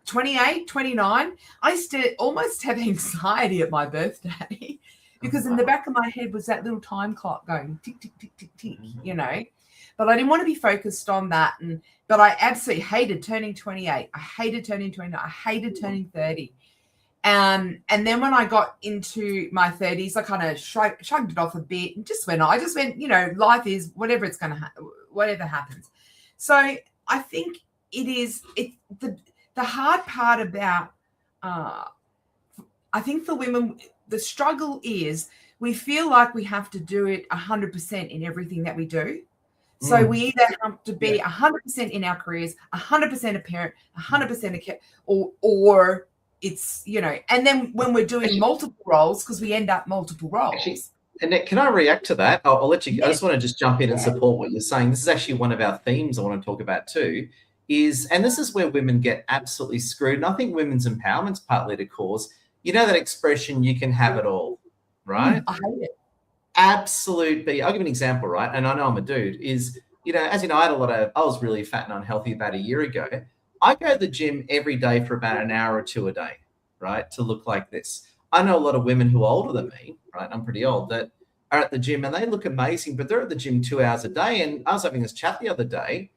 28, 29, I used to almost have anxiety at my birthday because in the back of my head was that little time clock going tick, tick, tick, tick, tick, you know. But I didn't want to be focused on that. But I absolutely hated turning 28. I hated turning 29. I hated turning 30. And then when I got into my 30s, I kind of shrugged it off a bit and just went, you know, life is whatever it's going to whatever happens. So I think the hard part about, I think for women, the struggle is we feel like we have to do it 100% in everything that we do. So we either have to be 100% in our careers, 100% a parent, 100% a kid, or it's, you know, and then when we're doing multiple roles, because we end up multiple roles. Actually, Annette, can I react to that? I'll let you. Yeah. I just want to jump in and support what you're saying. This is actually one of our themes I want to talk about too. And this is where women get absolutely screwed. And I think women's empowerment's partly the cause. You know that expression, you can have it all, right? I hate it. Absolutely. I'll give you an example, right? And I know I'm a dude, is, you know, as you know, I was really fat and unhealthy about a year ago. I go to the gym every day for about an hour or two a day, right? To look like this. I know a lot of women who are older than me, right? I'm pretty old, that are at the gym and they look amazing, but they're at the gym 2 hours a day. And I was having this chat the other day.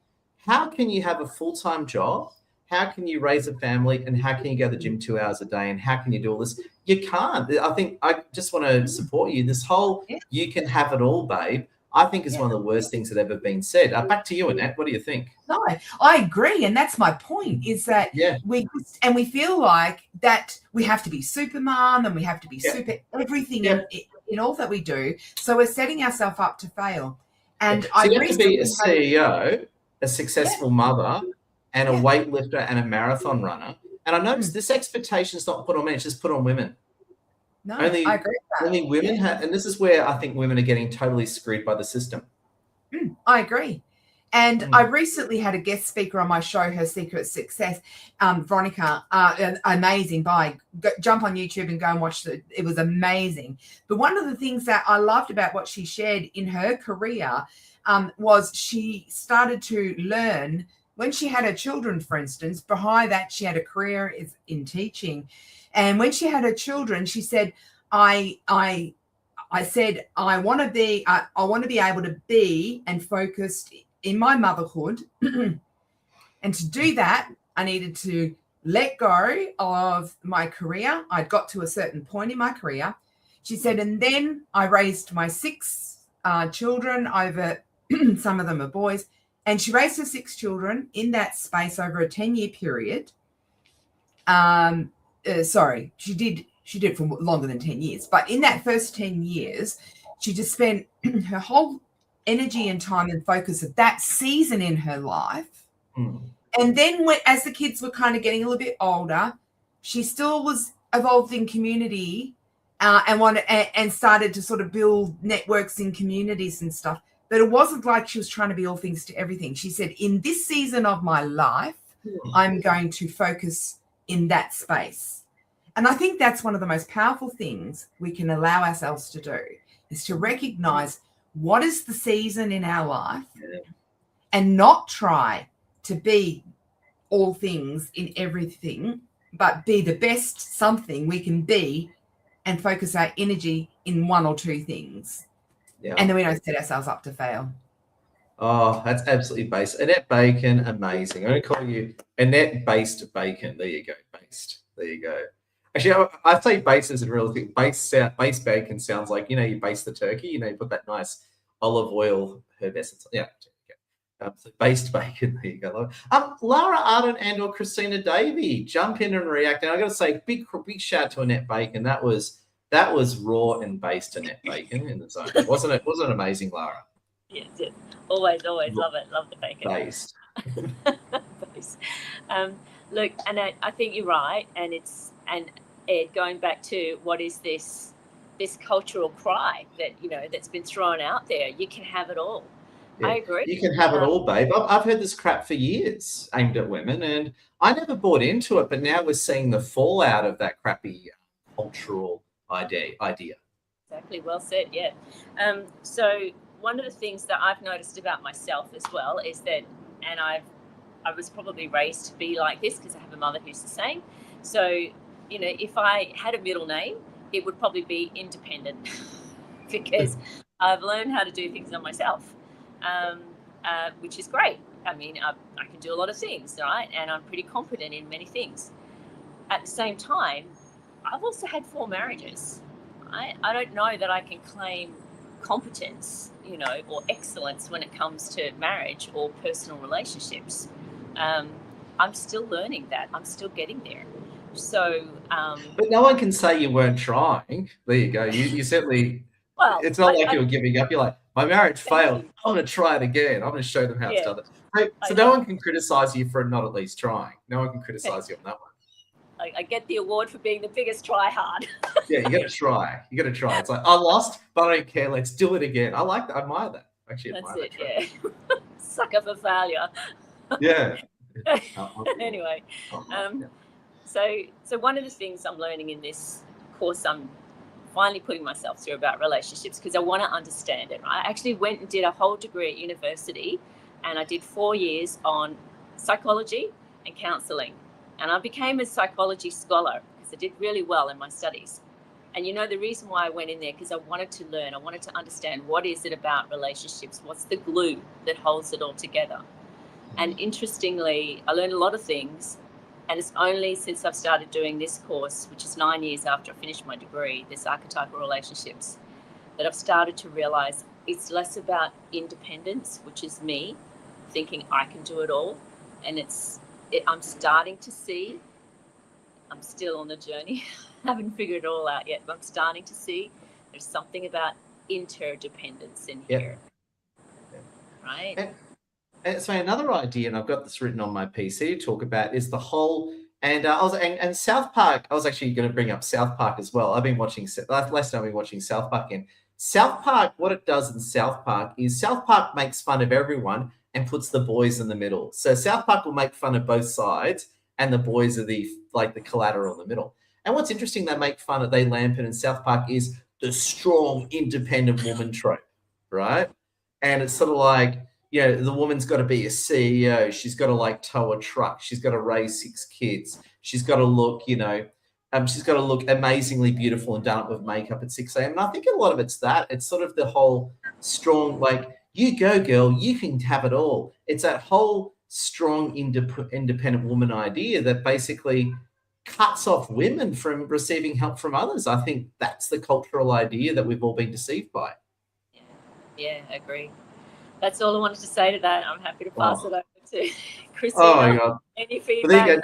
How can you have a full-time job? How can you raise a family? And how can you go to the gym 2 hours a day? And how can you do all this? You can't. I think I just want to support you. This whole you can have it all, babe, I think is one of the worst things that ever been said. Back to you, Annette. What do you think? No, I agree. And that's my point, is that we feel like that we have to be super mom and we have to be super everything in all that we do. So we're setting ourselves up to fail. And so you have to be a CEO, a successful mother, and a weightlifter and a marathon runner. And I noticed this expectation is not put on men, it's just put on women. No, I agree with that. Only women have, and this is where I think women are getting totally screwed by the system. I agree. And I recently had a guest speaker on my show, Her Secret Success, Veronica, amazing. Jump on YouTube and go and watch it. It was amazing. But one of the things that I loved about what she shared in her career was she started to learn when she had her children, for instance. Behind that, she had a career in teaching. And when she had her children, she said, I said, I want to be able to be and focused in my motherhood. And to do that, I needed to let go of my career. I'd got to a certain point in my career. She said, and then I raised my 6 children over, some of them are boys, and she raised her 6 children in that space over a 10-year period. She did for longer than 10 years. But in that first 10 years, she just spent her whole energy and time and focus of that season in her life. And then as the kids were kind of getting a little bit older, she still was involved in community and started to sort of build networks in communities and stuff. But it wasn't like she was trying to be all things to everything. She said, in this season of my life, I'm going to focus in that space. And I think that's one of the most powerful things we can allow ourselves to do, is to recognize what is the season in our life, Yeah. and not try to be all things in everything, but be the best something we can be and focus our energy in one or two things. Yeah. And then we don't set ourselves up to fail. Oh, that's absolutely based. Annette Bacon, amazing. I'm going to call you Annette Based Bacon. There you go. Based. There you go. Actually, I say base as a real thing. Base bacon sounds like, you baste the turkey, you put that nice olive oil, herb essence. Yeah. So based bacon. There you go. Lara Arden and or Christina Davey, jump in and react. And I got to say, big shout out to Annette Bacon. That was raw and based Annette Bacon in the zone. Wasn't it? Wasn't it amazing, Lara? Yes, yes. Always love it. Love the bacon. Based. Based. Look, and I think you're right. And Ed, going back to what is this cultural cry that, that's been thrown out there. You can have it all. Yeah. I agree. You can have it all, babe. I've heard this crap for years aimed at women, and I never bought into it, but now we're seeing the fallout of that crappy cultural idea. Exactly. Well said. Yeah. So one of the things that I've noticed about myself as well is that, and I was probably raised to be like this because I have a mother who's the same. So, if I had a middle name, it would probably be Independent because I've learned how to do things on myself, which is great. I mean, I can do a lot of things, right? And I'm pretty competent in many things. At the same time, I've also had 4 marriages. I don't know that I can claim competence, or excellence when it comes to marriage or personal relationships. I'm still learning that. I'm still getting there. So, but no one can say you weren't trying. There you go. You certainly. Well, it's not like you're giving up. You're like, my marriage failed. I'm going to try it again. I'm going to show them how it's done. So no one can criticize you for not at least trying. No one can criticize you on that one. I get the award for being the biggest try-hard. Yeah, you got to try. You got to try. It's like, I lost, but I don't care. Let's do it again. I like that. I admire that. Actually, That's admire it. that. Yeah. Sucker for failure. Yeah. Anyway, so one of the things I'm learning in this course, I'm finally putting myself through about relationships because I want to understand it. I actually went and did a whole degree at university, and I did 4 years on psychology and counselling. And I became a psychology scholar because I did really well in my studies. And the reason why I went in there, because I wanted to learn, I wanted to understand what is it about relationships, what's the glue that holds it all together. And interestingly, I learned a lot of things. And it's only since I've started doing this course, which is 9 years after I finished my degree, this archetypal relationships, that I've started to realize it's less about independence, which is me thinking I can do it all. And I'm starting to see, I'm still on the journey, haven't figured it all out yet, but I'm starting to see there's something about interdependence in here. Right? And so another idea, and I've got this written on my PC to talk about, is the whole, and South Park, I was actually going to bring up South Park as well. I've been watching, last night I've been watching South Park again. South Park, what it does in South Park is South Park makes fun of everyone and puts the boys in the middle. So South Park will make fun of both sides, and the boys are the collateral in the middle. And what's interesting, they lampoon in South Park is the strong, independent woman trope, right? And it's sort of like, the woman's got to be a CEO. She's got to tow a truck. She's got to raise 6 kids. She's got to look, she's got to look amazingly beautiful and done up with makeup at 6 a.m. And I think a lot of it's that. It's sort of the whole strong, you go, girl, you can have it all. It's that whole strong, independent woman idea that basically cuts off women from receiving help from others. I think that's the cultural idea that we've all been deceived by. Yeah, I agree. That's all I wanted to say to that. I'm happy to pass it over to Christina. Oh my God. Any feedback? But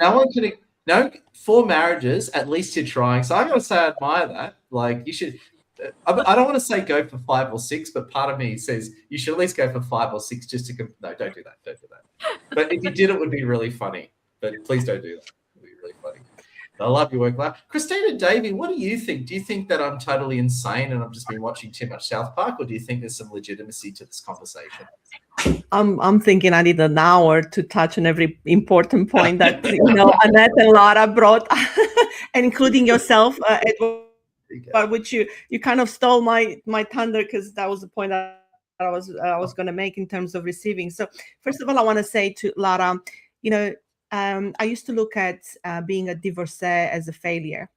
there you go. 4 marriages, at least you're trying. So I got to say, I admire that. You should, I don't want to say go for 5 or 6, but part of me says you should at least go for 5 or 6 just to, no, don't do that. Don't do that. But if you did, it would be really funny. But please don't do that. It would be really funny. I love your work, Lara. Christina Davey, what do you think? Do you think that I'm totally insane and I've just been watching too much South Park, or do you think there's some legitimacy to this conversation? I'm thinking I need an hour to touch on every important point that Annette and Lara brought, and including yourself, Edward, which you kind of stole my thunder, because that was the point that I was going to make in terms of receiving. So first of all, I want to say to Lara, you know, I used to look at being a divorcee as a failure,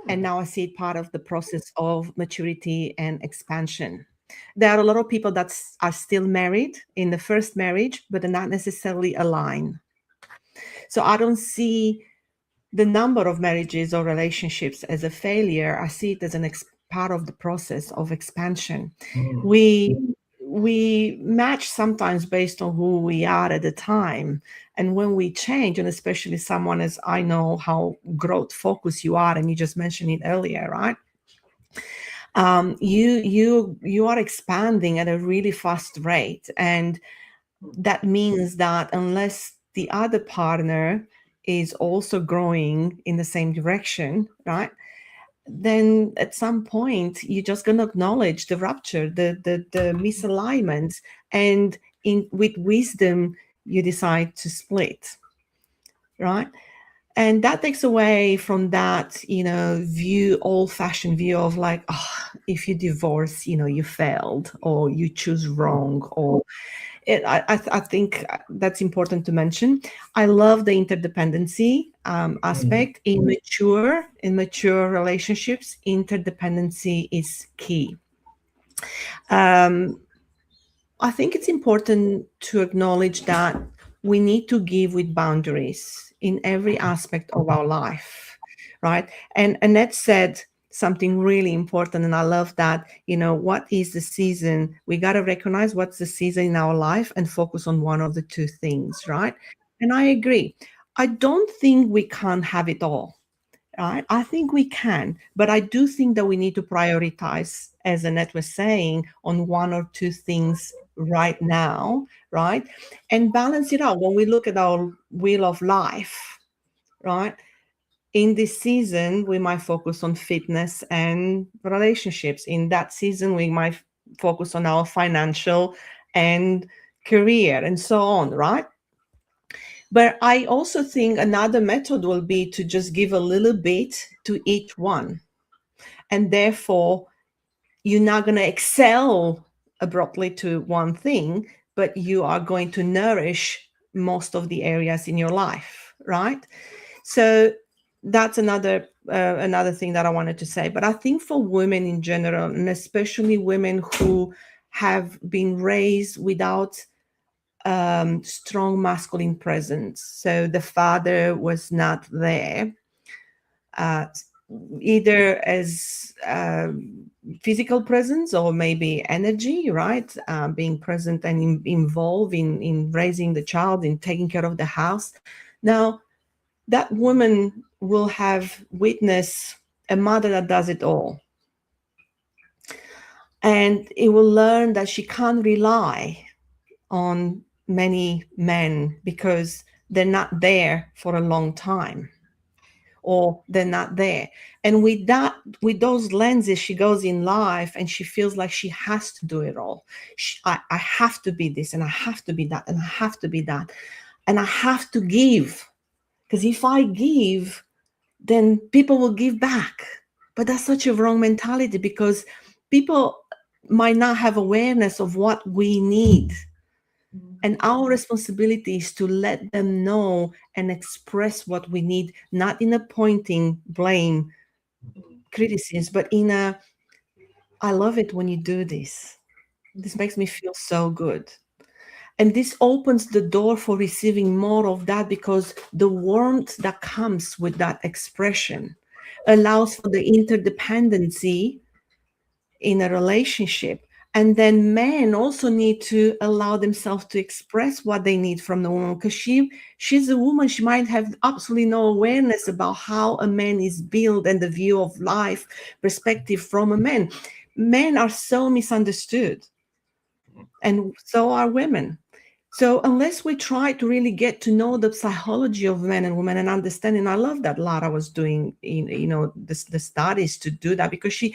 and now I see it part of the process of maturity and expansion. There are a lot of people that are still married in the first marriage, but are not necessarily aligned. So I don't see the number of marriages or relationships as a failure. I see it as part of the process of expansion. We match sometimes based on who we are at the time. And when we change, and especially someone as I know how growth focused you are, and you just mentioned it earlier, right? You are expanding at a really fast rate. And that means that unless the other partner is also growing in the same direction, right? Then at some point you're just going to acknowledge the rupture, the misalignment, and with wisdom you decide to split, right? And that takes away from that, old-fashioned view of like, if you divorce, you failed, or you choose wrong, or I think that's important to mention. I love the interdependency aspect. In mature relationships, interdependency is key. I think it's important to acknowledge that we need to give with boundaries in every aspect of our life, right? And Annette said something really important, and I love that. What is the season? We got to recognize what's the season in our life and focus on one of the two things, right? And I agree. I don't think we can't have it all, right? I think we can, but I do think that we need to prioritize, as Annette was saying, on one or two things right now, right? And balance it out. When we look at our wheel of life, right? In this season, we might focus on fitness and relationships. In that season, we might focus on our financial and career and so on, right? But I also think another method will be to just give a little bit to each one. And therefore, you're not going to excel abruptly to one thing, but you are going to nourish most of the areas in your life, right? So that's another thing that I wanted to say. But I think for women in general, and especially women who have been raised without strong masculine presence, so the father was not there, either as physical presence or maybe energy, right? Being present and involved in raising the child, in taking care of the house. Now, that woman will have witnessed a mother that does it all. And it will learn that she can't rely on many men because they're not there for a long time, or they're not there. And with those lenses, she goes in life and she feels like she has to do it all. I have to be this, and I have to be that, and I have to be that, and I have to give. Because if I give, then people will give back. But that's such a wrong mentality, because people might not have awareness of what we need. And our responsibility is to let them know and express what we need, not in a pointing, blame, criticism, but in a, I love it when you do this. This makes me feel so good. And this opens the door for receiving more of that, because the warmth that comes with that expression allows for the interdependency in a relationship. And then men also need to allow themselves to express what they need from the woman, because she's a woman. She might have absolutely no awareness about how a man is built and the view of life perspective from a man. Men are so misunderstood, and so are women. So unless we try to really get to know the psychology of men and women and understanding, I love that Lara was doing, the studies to do that, because she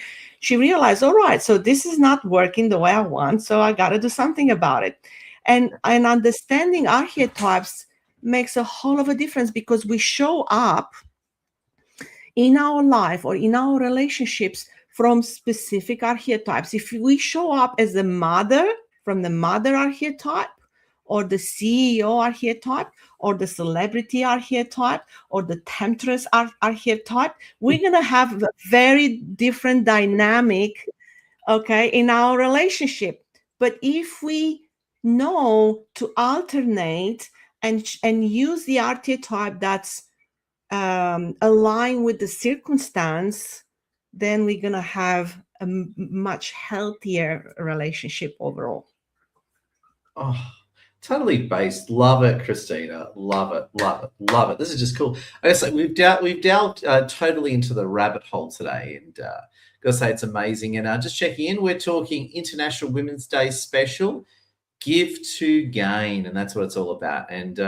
realized, all right, so this is not working the way I want, so I got to do something about it. And understanding archetypes makes a whole of a difference, because we show up in our life or in our relationships from specific archetypes. If we show up as a mother from the mother archetype, or the CEO archetype, or the celebrity archetype, or the temptress archetype, we're going to have a very different dynamic, okay, in our relationship. But if we know to alternate and use the archetype that's aligned with the circumstance, then we're going to have a much healthier relationship overall. Oh, totally based. Love it, Christina. Love it, love it, love it. This is just cool. I guess we've delved totally into the rabbit hole today, and gotta say it's amazing. And just checking in, we're talking International Women's Day special, Give to Gain, and that's what it's all about. And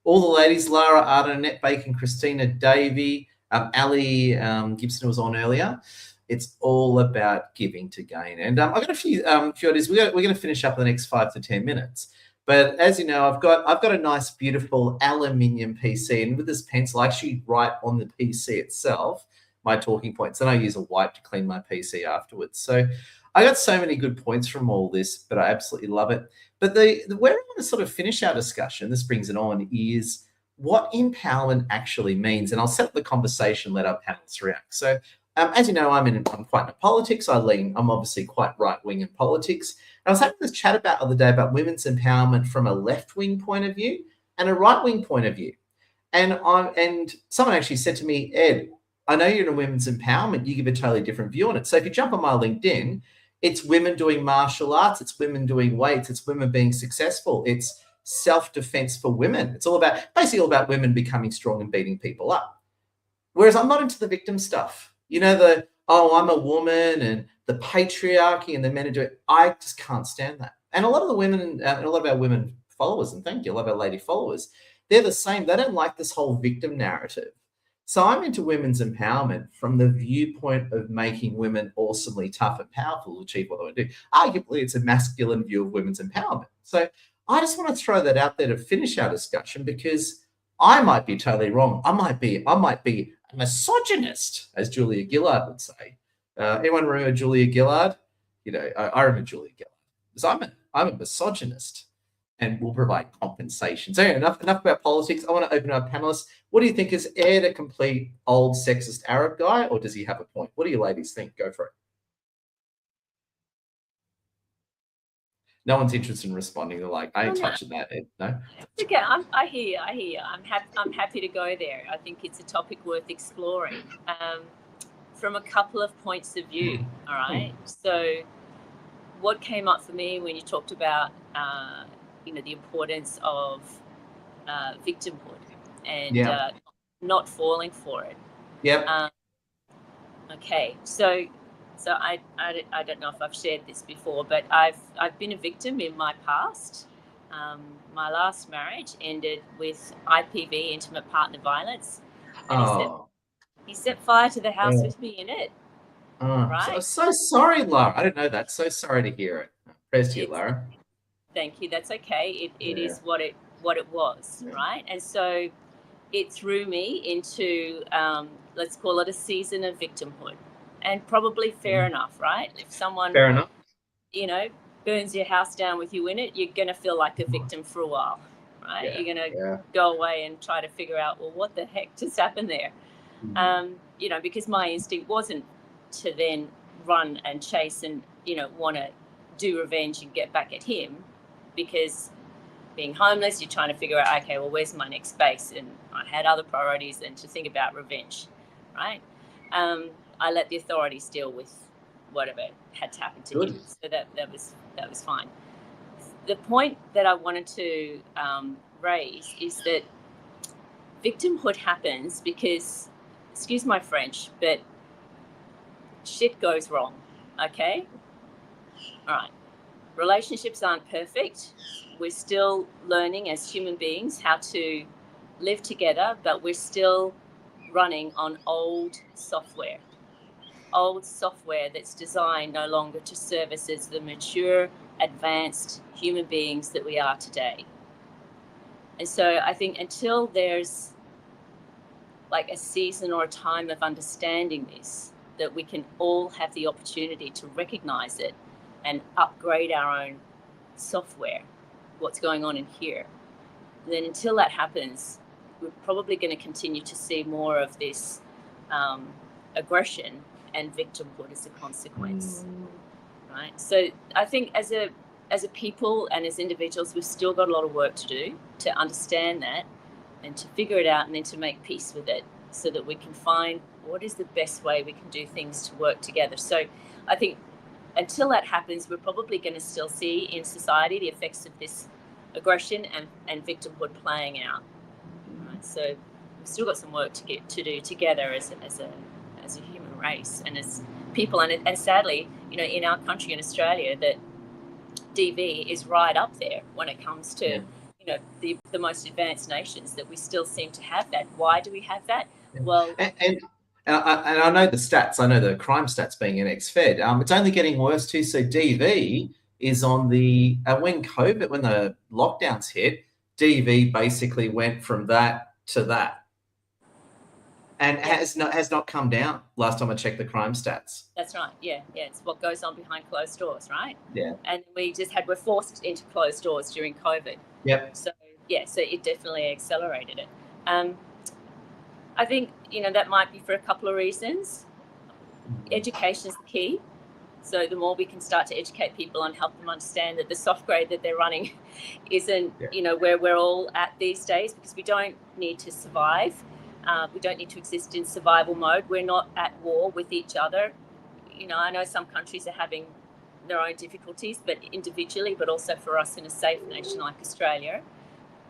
all the ladies, Lara, Arden, Annette Bacon, Christina Davey, Ali Gibson was on earlier. It's all about giving to gain. And I've got a few ideas. We're going to finish up in the next 5 to 10 minutes. But as you know, I've got a nice, beautiful aluminium PC, and with this pencil, I actually write on the PC itself my talking points. Then I use a wipe to clean my PC afterwards. So I got so many good points from all this, but I absolutely love it. But where I want to sort of finish our discussion, this brings it on, is what empowerment actually means. And I'll set up the conversation, let our panelists react. So as you know, I'm quite into politics. I'm obviously quite right-wing in politics. And I was having this chat the other day about women's empowerment from a left-wing point of view and a right-wing point of view. And someone actually said to me, Ed, I know you're in a women's empowerment. You give a totally different view on it. So if you jump on my LinkedIn, it's women doing martial arts. It's women doing weights. It's women being successful. It's self-defense for women. It's basically all about women becoming strong and beating people up. Whereas I'm not into the victim stuff. You know, I'm a woman and the patriarchy and the men are doing it. I just can't stand that. And a lot of the women and a lot of our women followers, and thank you, a lot of our lady followers, they're the same. They don't like this whole victim narrative. So I'm into women's empowerment from the viewpoint of making women awesomely tough and powerful to achieve what they want to do. Arguably, it's a masculine view of women's empowerment. So I just want to throw that out there to finish our discussion, because I might be totally wrong. I might be a misogynist, as Julia Gillard would say. Anyone remember Julia Gillard? You know, I remember Julia Gillard, because I'm a misogynist and will provide compensation. So anyway, enough about politics. I want to open our panelists. What do you think? Is Ed a complete old sexist Arab guy, or does he have a point? What do you ladies think? Go for it. No one's interested in responding. They're like, I ain't touching that, Ed. No? Okay, I hear you. I'm happy to go there. I think it's a topic worth exploring from a couple of points of view, all right? So what came up for me when you talked about, the importance of victimhood and not falling for it. Yeah. Okay, so I don't know if I've shared this before, but I've been a victim in my past. My last marriage ended with IPV, intimate partner violence. And he set fire to the house with me in it. Right? So sorry, Lara. I didn't know that. So sorry to hear it. Praise to you, Lara. Thank you. That's okay. It is what it was, right? And so it threw me into, let's call it a season of victimhood. And probably fair enough, right? If someone, fair enough, burns your house down with you in it, you're going to feel like a victim for a while, right? Yeah, you're going to go away and try to figure out, well, what the heck just happened there? Because my instinct wasn't to then run and chase and, want to do revenge and get back at him, because being homeless, you're trying to figure out, okay, well, where's my next base? And I had other priorities than to think about revenge, right? I let the authorities deal with whatever had to happen to him. So that was fine. The point that I wanted to raise is that victimhood happens because, excuse my French, but shit goes wrong, okay? All right. Relationships aren't perfect. We're still learning as human beings how to live together, but we're still running on old software that's designed no longer to serve us as the mature, advanced human beings that we are today. And so I think until there's like a season or a time of understanding this, that we can all have the opportunity to recognize it and upgrade our own software, what's going on in here. And then until that happens, we're probably going to continue to see more of this aggression and victimhood as a consequence, right? So I think as a people and as individuals, we've still got a lot of work to do to understand that and to figure it out and then to make peace with it so that we can find what is the best way we can do things to work together. So I think until that happens, we're probably going to still see in society the effects of this aggression and victimhood playing out. Right? So we've still got some work to do together as a human race and as people. And sadly, in our country, in Australia, that DV is right up there when it comes to the most advanced nations, that we still seem to have that. Why do we have that? Well, and I know the stats. I know the crime stats being an ex-Fed. It's only getting worse too. So DV is on the when the lockdowns hit, DV basically went from that to that, and has not come down. Last time I checked the crime stats. That's right. Yeah. It's what goes on behind closed doors, right? Yeah. And we're forced into closed doors during COVID. Yep. So it definitely accelerated it. I think that might be for a couple of reasons. Education is the key. So the more we can start to educate people and help them understand that the soft grade that they're running isn't, where we're all at these days, because we don't need to survive. We don't need to exist in survival mode. We're not at war with each other. I know some countries are having their own difficulties, but individually, but also for us in a safe nation like Australia,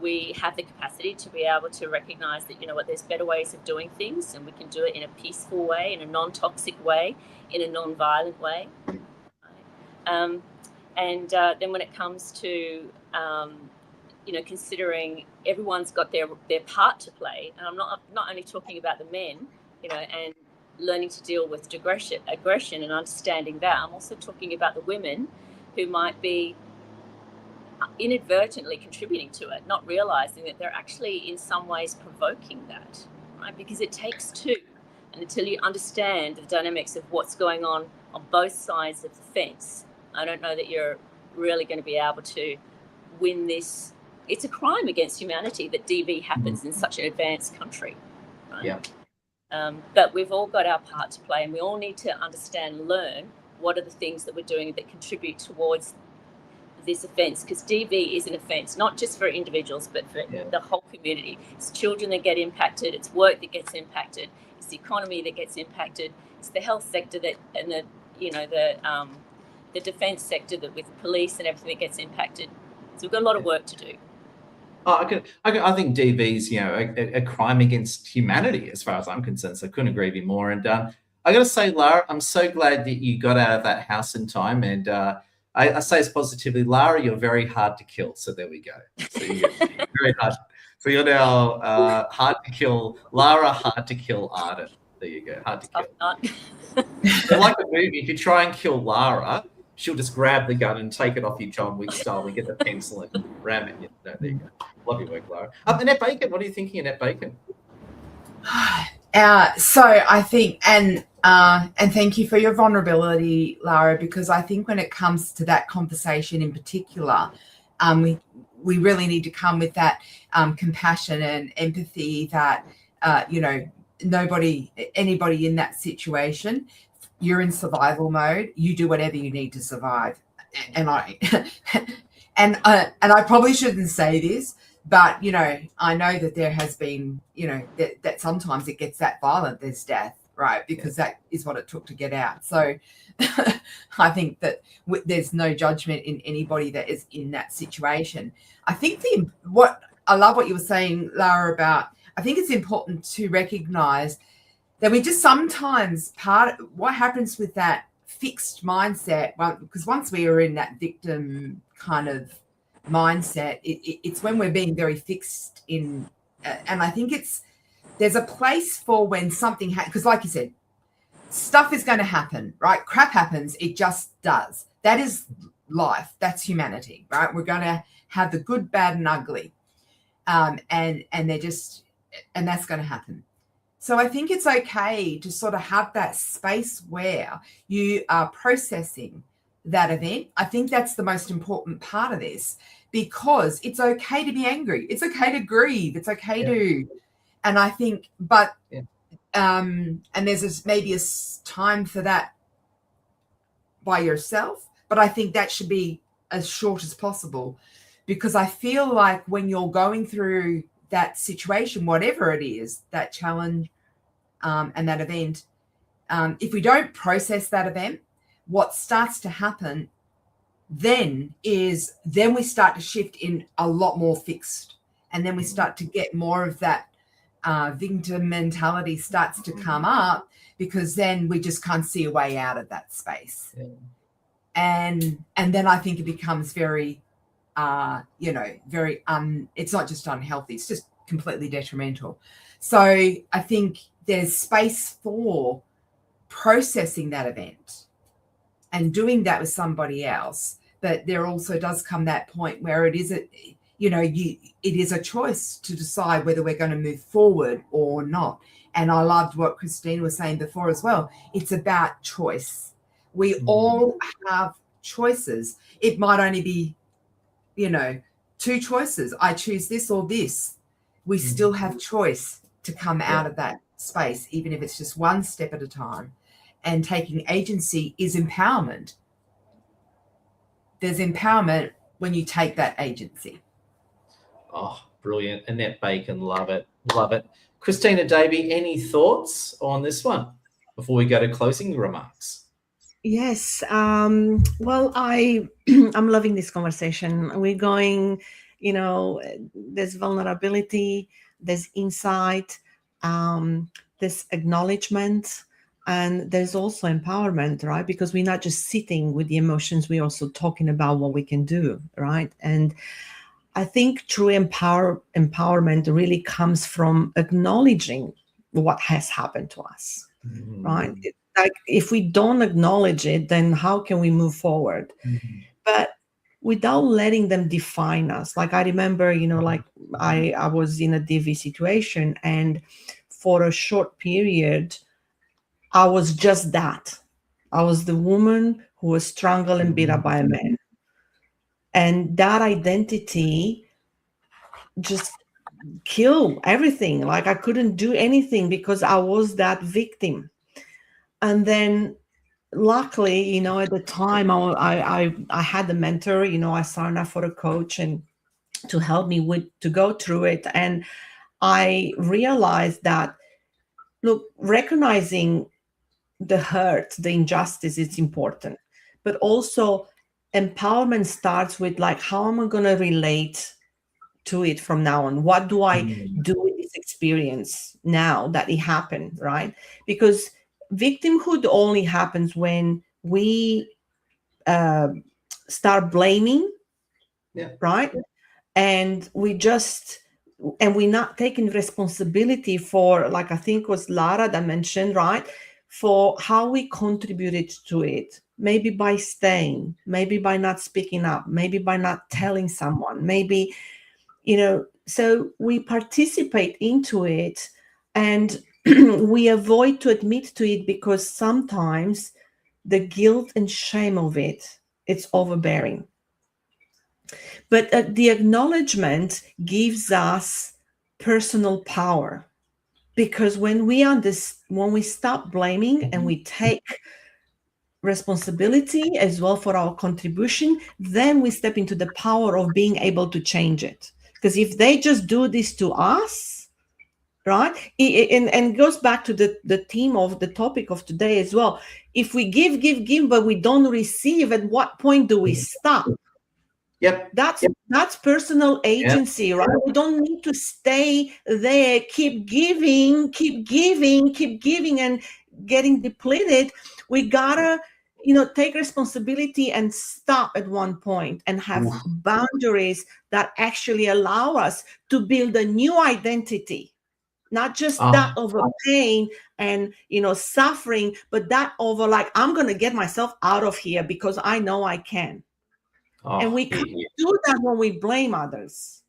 we have the capacity to be able to recognise that, there's better ways of doing things, and we can do it in a peaceful way, in a non-toxic way, in a non-violent way. And then when it comes to, considering everyone's got their part to play, and I'm not only talking about the men, and learning to deal with aggression and understanding that, I'm also talking about the women who might be inadvertently contributing to it, not realizing that they're actually in some ways provoking that, right? Because it takes two, and until you understand the dynamics of what's going on both sides of the fence, I don't know that you're really going to be able to win this. It's a crime against humanity that DV happens in such an advanced country, right? Yeah. But we've all got our part to play, and we all need to understand and learn what are the things that we're doing that contribute towards this offence, because DV is an offence not just for individuals but for the whole community. It's children that get impacted, it's work that gets impacted, it's the economy that gets impacted, it's the health sector and the defence sector that with the police and everything that gets impacted. So we've got a lot of work to do. I think DV is a crime against humanity as far as I'm concerned. So I couldn't agree with you more. And I got to say, Lara, I'm so glad that you got out of that house in time. And I say this positively, Lara, you're very hard to kill. So there we go. So you're very hard. So you're now hard to kill, Lara, hard to kill Arden. There you go, hard to kill. So like the movie, if you try and kill Lara, she'll just grab the gun and take it off you John Wick style and get the pencil and ram it. No, there you go. Love your work, Lara. Annette Bacon, what are you thinking, Annette Bacon? So I think, and thank you for your vulnerability, Lara, because I think when it comes to that conversation in particular, we really need to come with that compassion and empathy that, anybody in that situation, you're in survival mode, you do whatever you need to survive. And I probably shouldn't say this, but, I know that there has been, that sometimes it gets that violent, there's death, right? Because that is what it took to get out. So I think that there's no judgment in anybody that is in that situation. I think I love what you were saying, Lara, about, I think it's important to recognize that we just sometimes what happens with that fixed mindset, because once we are in that victim kind of mindset, it's when we're being very fixed in, and I think there's a place for when something because like you said, stuff is going to happen, right? Crap happens, it just does. That is life, that's humanity, right? We're going to have the good, bad and ugly, and that's going to happen. So I think it's okay to sort of have that space where you are processing that event. I think that's the most important part of this, because it's okay to be angry. It's okay to grieve. It's okay to, and I think, but, and there's maybe a time for that by yourself, but I think that should be as short as possible, because I feel like when you're going through that situation, whatever it is, that challenge and that event, if we don't process that event, what starts to happen then is then we start to shift in a lot more fixed, and then we start to get more of that victim mentality starts to come up, because then we just can't see a way out of that space. And then I think it becomes very very it's not just unhealthy, it's just completely detrimental. So I think there's space for processing that event and doing that with somebody else, but there also does come that point where it is it is a choice to decide whether we're going to move forward or not. And I loved what Christine was saying before as well. It's about choice. We all have choices. It might only be two choices. I choose this or this. We still have choice to come out of that space, even if it's just one step at a time. And taking agency is empowerment. There's empowerment when you take that agency. Oh, brilliant. Annette Bacon, love it. Love it. Christina Davey, any thoughts on this one before we go to closing remarks? Yes. Well, I'm loving this conversation. We're going, there's vulnerability, there's insight, there's acknowledgement, and there's also empowerment, right? Because we're not just sitting with the emotions, we're also talking about what we can do, right? And I think true empowerment really comes from acknowledging what has happened to us, right? Like if we don't acknowledge it, then how can we move forward? But without letting them define us. Like I remember, like I was in a DV situation, and for a short period, I was just that. I was the woman who was strangled and beat up by a man. And that identity just killed everything. Like I couldn't do anything because I was that victim. And then luckily, at the time I had a mentor, I signed up for a coach and to help me to go through it. And I realized that, look, recognizing the hurt, the injustice is important, but also empowerment starts with like, how am I going to relate to it from now on? What do I do with this experience now that it happened, right? Because victimhood only happens when we start blaming, right? And we're not taking responsibility for, like I think it was Lara that mentioned, right? For how we contributed to it, maybe by staying, maybe by not speaking up, maybe by not telling someone, maybe, so we participate into it and we avoid to admit to it because sometimes the guilt and shame of it's overbearing. But the acknowledgement gives us personal power, because when we stop blaming and we take responsibility as well for our contribution, then we step into the power of being able to change it. Because if they just do this to us, right? And it goes back to the theme of the topic of today as well. If we give, but we don't receive, at what point do we stop? Yep. That's personal agency, right? We don't need to stay there, keep giving and getting depleted. We gotta, take responsibility and stop at one point and have boundaries that actually allow us to build a new identity. Not just that over pain and, suffering, but that over like, I'm going to get myself out of here because I know I can. And we can't do that when we blame others.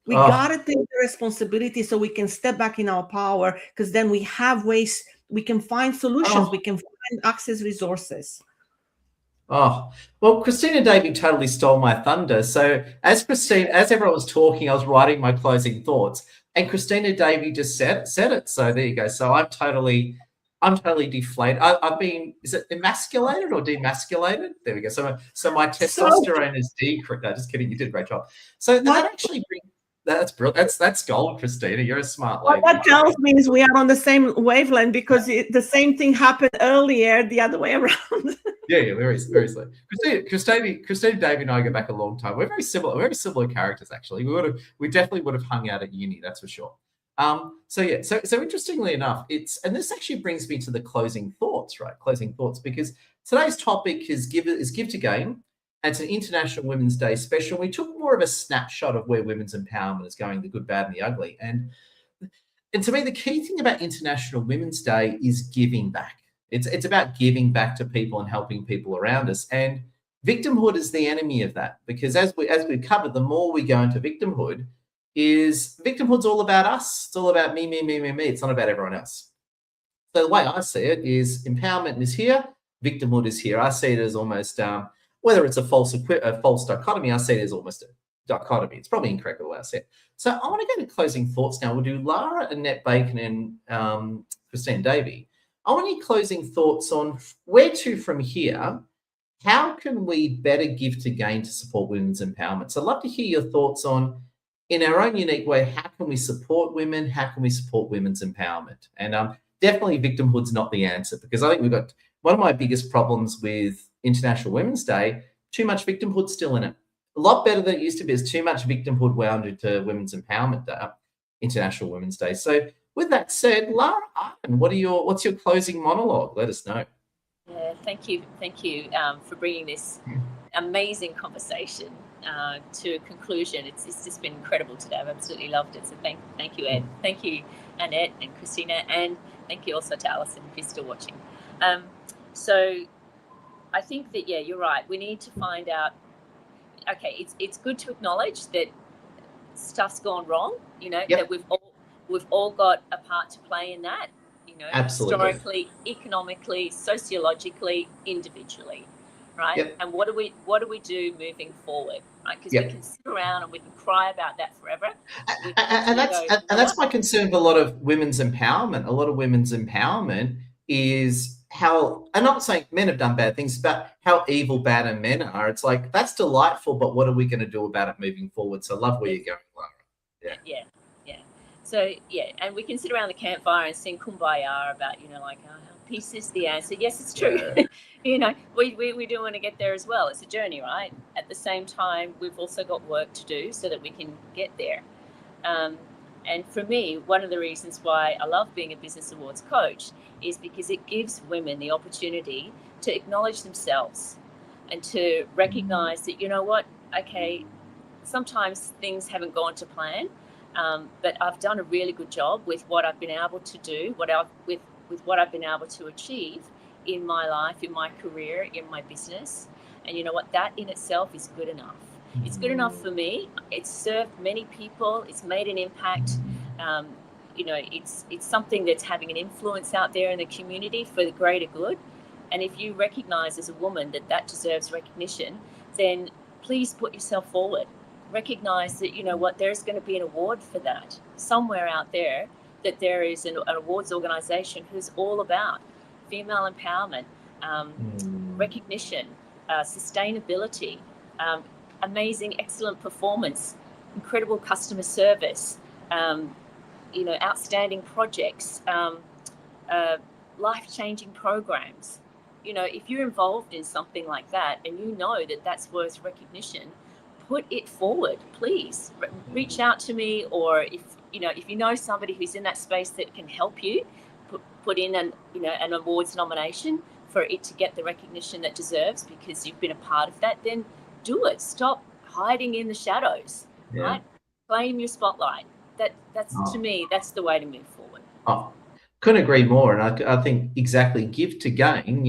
We Oh. got to take the responsibility so we can step back in our power, because then we have ways, we can find solutions, we can find access resources. Oh, well, Christina Davey totally stole my thunder. So as everyone was talking, I was writing my closing thoughts, and Christina Davey just said it. So there you go. So I'm totally deflated. I've been, is it emasculated or demasculated? There we go. So my testosterone is decreased. No, just kidding. You did a great job. So that actually that's brilliant. That's gold, Christina. You're a smart lady. What that tells me is we are on the same wavelength, because the same thing happened earlier the other way around. Yeah, very slow. Christina Davey and I go back a long time. We're very similar characters, actually. We definitely would have hung out at uni, that's for sure. So interestingly enough, and this actually brings me to the closing thoughts, right? Closing thoughts, because today's topic is Give to Gain. And it's an International Women's Day special. We took more of a snapshot of where women's empowerment is going, the good, bad, and the ugly. And to me, the key thing about International Women's Day is giving back. It's about giving back to people and helping people around us. And victimhood is the enemy of that, because as we've covered, the more we go into victimhood's all about us. It's all about me. It's not about everyone else. So the way I see it is empowerment is here, victimhood is here. I see it as almost, whether it's a false dichotomy, I see it as almost a dichotomy. It's probably incorrect the way I say it. So I want to go to closing thoughts now. We'll do Lara, Annette Bacon, and Christine Davey. I want your closing thoughts on where to from here. How can we better give to gain to support women's empowerment? So I'd love to hear your thoughts on, in our own unique way, how can we support women? How can we support women's empowerment? And definitely victimhood's not the answer, because I think we've got one of my biggest problems with International Women's Day, too much victimhood still in it. A lot better than it used to be. There's too much victimhood wound into Women's Empowerment Day, International Women's Day. So with that said, Lara, what's your closing monologue? Let us know. Yeah, thank you for bringing this amazing conversation to a conclusion. It's just been incredible today. I've absolutely loved it. So thank you, Ed. Thank you, Annette and Christina, and thank you also to Alison if you're still watching. So I think that, yeah, you're right. We need to find out, okay, it's good to acknowledge that stuff's gone wrong, that we've all got a part to play in that, Absolutely. Historically, economically, sociologically, individually, right? Yep. And what do we do moving forward, right? Because we can sit around and we can cry about that forever. And that's my concern with a lot of women's empowerment. A lot of women's empowerment is how, I'm not saying men have done bad things, but how evil, bad, and men are. It's like, that's delightful, but what are we going to do about it moving forward? So I love where you're going, Lara. Yeah. So, yeah, and we can sit around the campfire and sing Kumbaya about, peace is the answer. Yes, it's true. Yeah. We do want to get there as well. It's a journey, right? At the same time, we've also got work to do so that we can get there. And for me, one of the reasons why I love being a business awards coach is because it gives women the opportunity to acknowledge themselves and to recognize that, okay, sometimes things haven't gone to plan. But I've done a really good job with what I've been able to do, with what I've been able to achieve in my life, in my career, in my business. And you know what? That in itself is good enough. It's good enough for me. It's served many people. It's made an impact. It's something that's having an influence out there in the community for the greater good. And if you recognize as a woman that deserves recognition, then please put yourself forward. Recognize that, there's going to be an award for that somewhere out there, that there is an awards organization who's all about female empowerment, recognition, sustainability, amazing, excellent performance, incredible customer service, outstanding projects, life-changing programs. If you're involved in something like that and you know that that's worth recognition, put it forward, please. Reach out to me, or if you know somebody who's in that space that can help you, put in an awards nomination for it to get the recognition that deserves because you've been a part of that. Then do it. Stop hiding in the shadows, right? Claim your spotlight. That's to me, that's the way to move forward. Oh, couldn't agree more. And I think exactly, give to gain.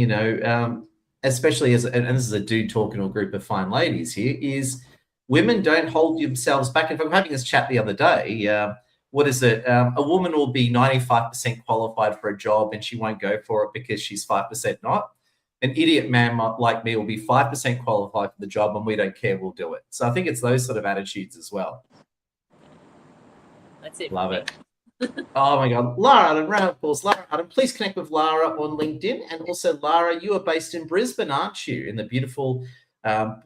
Especially and this is a dude talking to a group of fine ladies here, is women don't hold themselves back. In fact, I'm having this chat the other day. What is it? A woman will be 95% qualified for a job and she won't go for it because she's 5% not. An idiot man like me will be 5% qualified for the job and we don't care, we'll do it. So I think it's those sort of attitudes as well. That's it. Love it. Oh my God. Lara Adam, round of applause. Lara Adam, please connect with Lara on LinkedIn. And also, Lara, you are based in Brisbane, aren't you? In the beautiful,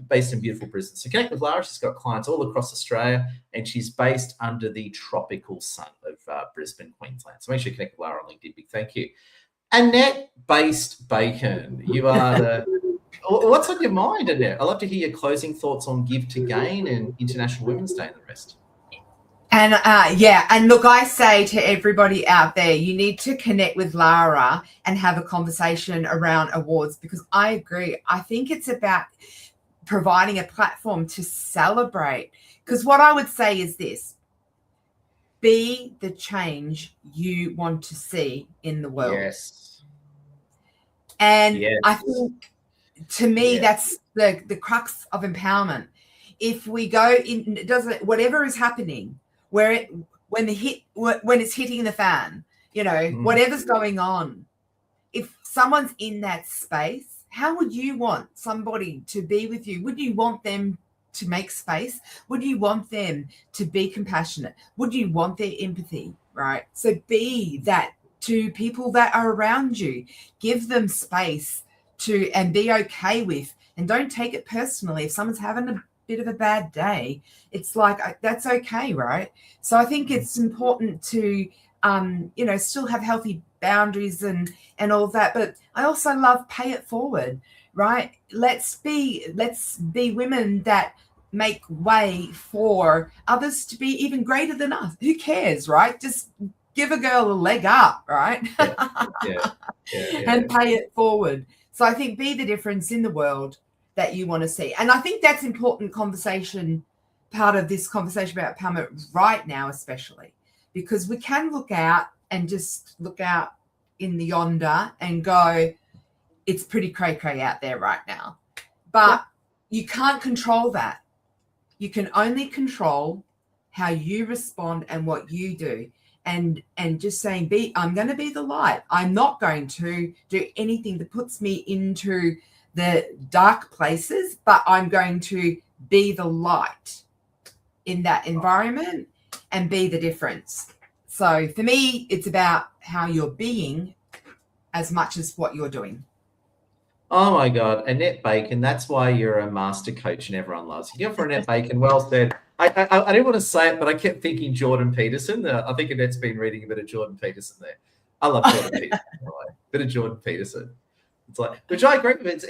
based in beautiful Brisbane. So connect with Lara. She's got clients all across Australia and she's based under the tropical sun of Brisbane, Queensland. So make sure you connect with Lara on LinkedIn. Big thank you. Annette Based Bacon, you are the... What's on your mind, Annette? I'd love to hear your closing thoughts on Give to Gain and International Women's Day and the rest. And and look, I say to everybody out there, you need to connect with Lara and have a conversation around awards, because I agree. I think it's about providing a platform to celebrate. Because what I would say is this: be the change you want to see in the world. Yes. And Yes. I think, to me, that's the crux of empowerment. If we go in, it doesn't, whatever is happening, when it's hitting the fan, whatever's going on, if someone's in that space, how would you want somebody to be with you? Would you want them to make space? Would you want them to be compassionate? Would you want their empathy, right? So be that to people that are around you. Give them space and be okay with, and don't take it personally. If someone's having a bit of a bad day, it's like, that's okay, right? So I think it's important to still have healthy boundaries and all of that. But I also love pay it forward, right? Let's be women that make way for others to be even greater than us. Who cares, right? Just give a girl a leg up, right? Yeah. And pay it forward. So I think be the difference in the world that you want to see. And I think that's important conversation, part of this conversation about empowerment right now, especially, because we can look out and just look out in the yonder and go, it's pretty cray-cray out there right now. But you can't control that. You can only control how you respond and what you do. And just saying, I'm going to be the light. I'm not going to do anything that puts me into the dark places, but I'm going to be the light in that environment and be the difference. So for me, it's about how you're being as much as what you're doing. Oh my God, Annette Bacon, that's why you're a master coach and everyone loves you. For Annette Bacon, well said. I didn't want to say it, but I kept thinking Jordan Peterson. I think Annette's been reading a bit of Jordan Peterson there. I love Jordan Peterson. Right? Bit of Jordan Peterson. It's like, which I agree with.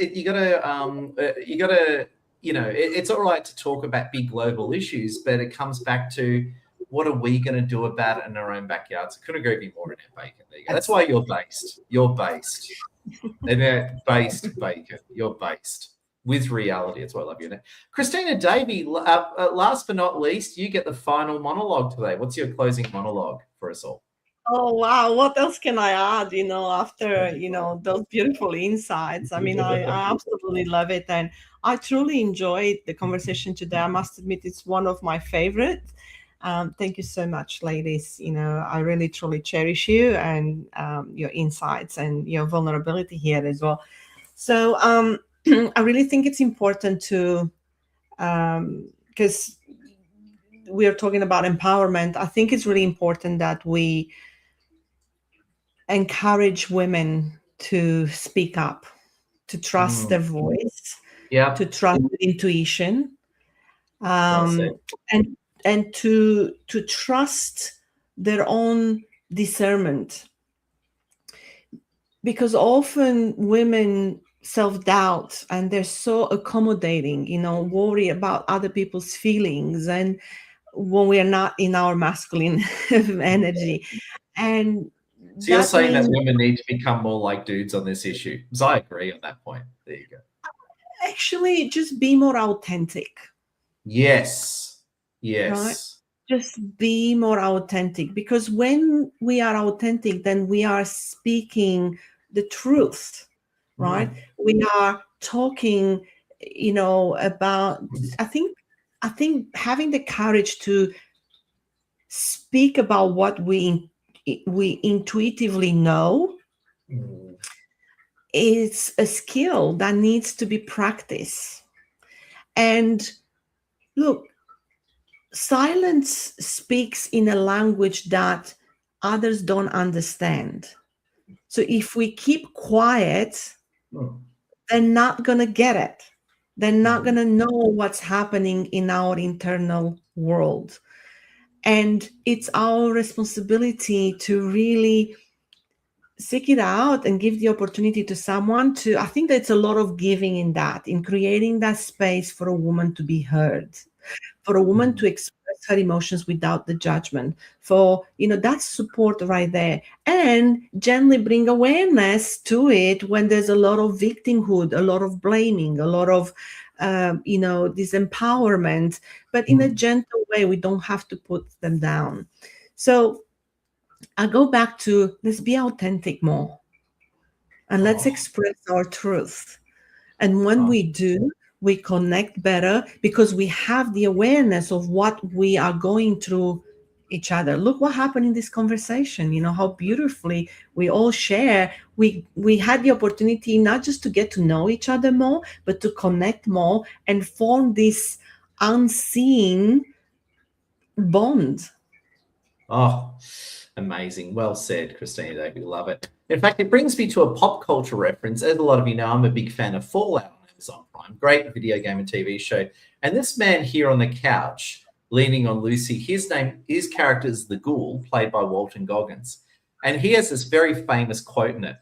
It's all right to talk about big global issues, but it comes back to what are we going to do about it in our own backyards? I couldn't agree with you more, Annette Bacon. There you go. That's why you're based. You're based. Annette Based Bacon. You're based with reality. That's why I love you, Annette. Christina Davey, last but not least, you get the final monologue today. What's your closing monologue for us all? Oh, wow. What else can I add, after, those beautiful insights? I mean, I absolutely love it. And I truly enjoyed the conversation today. I must admit, it's one of my favorites. Thank you so much, ladies. I really, truly cherish you and your insights and your vulnerability here as well. So I really think it's important to, because we are talking about empowerment, I think it's really important that we encourage women to speak up, to trust their voice, to trust intuition, and to trust their own discernment. Because often women self-doubt and they're so accommodating, worry about other people's feelings, and when we are not in our masculine energy. And so you're saying that women need to become more like dudes on this issue? Because I agree on that point. There you go. Actually, just be more authentic. Yes. Right? Just be more authentic, because when we are authentic, then we are speaking the truth, right? We are talking, about, I I think having the courage to speak about what we intuitively know is a skill that needs to be practiced. And look, silence speaks in a language that others don't understand. So if we keep quiet, they're not going to get it. They're not going to know what's happening in our internal world. And it's our responsibility to really seek it out and give the opportunity to someone to, I think there's a lot of giving in that, in creating that space for a woman to be heard, for a woman to express her emotions without the judgment, for, that's support right there. And gently bring awareness to it when there's a lot of victimhood, a lot of blaming, a lot of, disempowerment, but in a gentle way. We don't have to put them down. So I go back to, let's be authentic more and let's express our truth. And when we do, we connect better because we have the awareness of what we are going through each other. Look what happened in this conversation, how beautifully we all share. We had the opportunity not just to get to know each other more, but to connect more and form this unseen bond. Oh, amazing. Well said, Christina Davey. Love it. In fact, it brings me to a pop culture reference. As a lot of you know, I'm a big fan of Fallout on Amazon Prime. Great video game and TV show. And this man here on the couch, leaning on Lucy, his character is the Ghoul, played by Walton Goggins. And he has this very famous quote in it.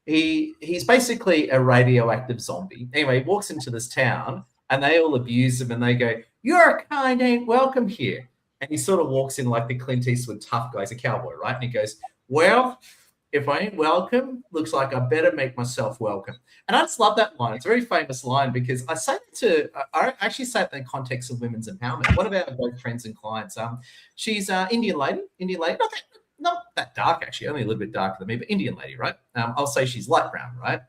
He's basically a radioactive zombie. Anyway, he walks into this town and they all abuse him and they go, "Your kind ain't welcome here." And he sort of walks in like the Clint Eastwood tough guy. He's a cowboy, right? And he goes, "Well, if I ain't welcome, looks like I better make myself welcome." And I just love that line. It's a very famous line because I actually say it in the context of women's empowerment. One of our both friends and clients, she's Indian lady, not that dark actually, only a little bit darker than me, but Indian lady, right? I'll say she's light brown, right?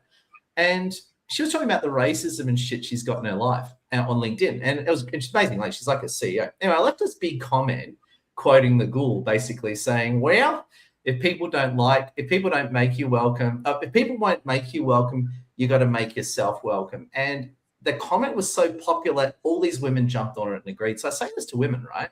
And she was talking about the racism and shit she's got in her life on LinkedIn. And it's amazing. Like, she's like a CEO. Anyway, I left this big comment quoting the Ghoul, basically saying, well, if people don't make you welcome, if people won't make you welcome, you got to make yourself welcome. And the comment was so popular, all these women jumped on it and agreed. So I say this to women, right?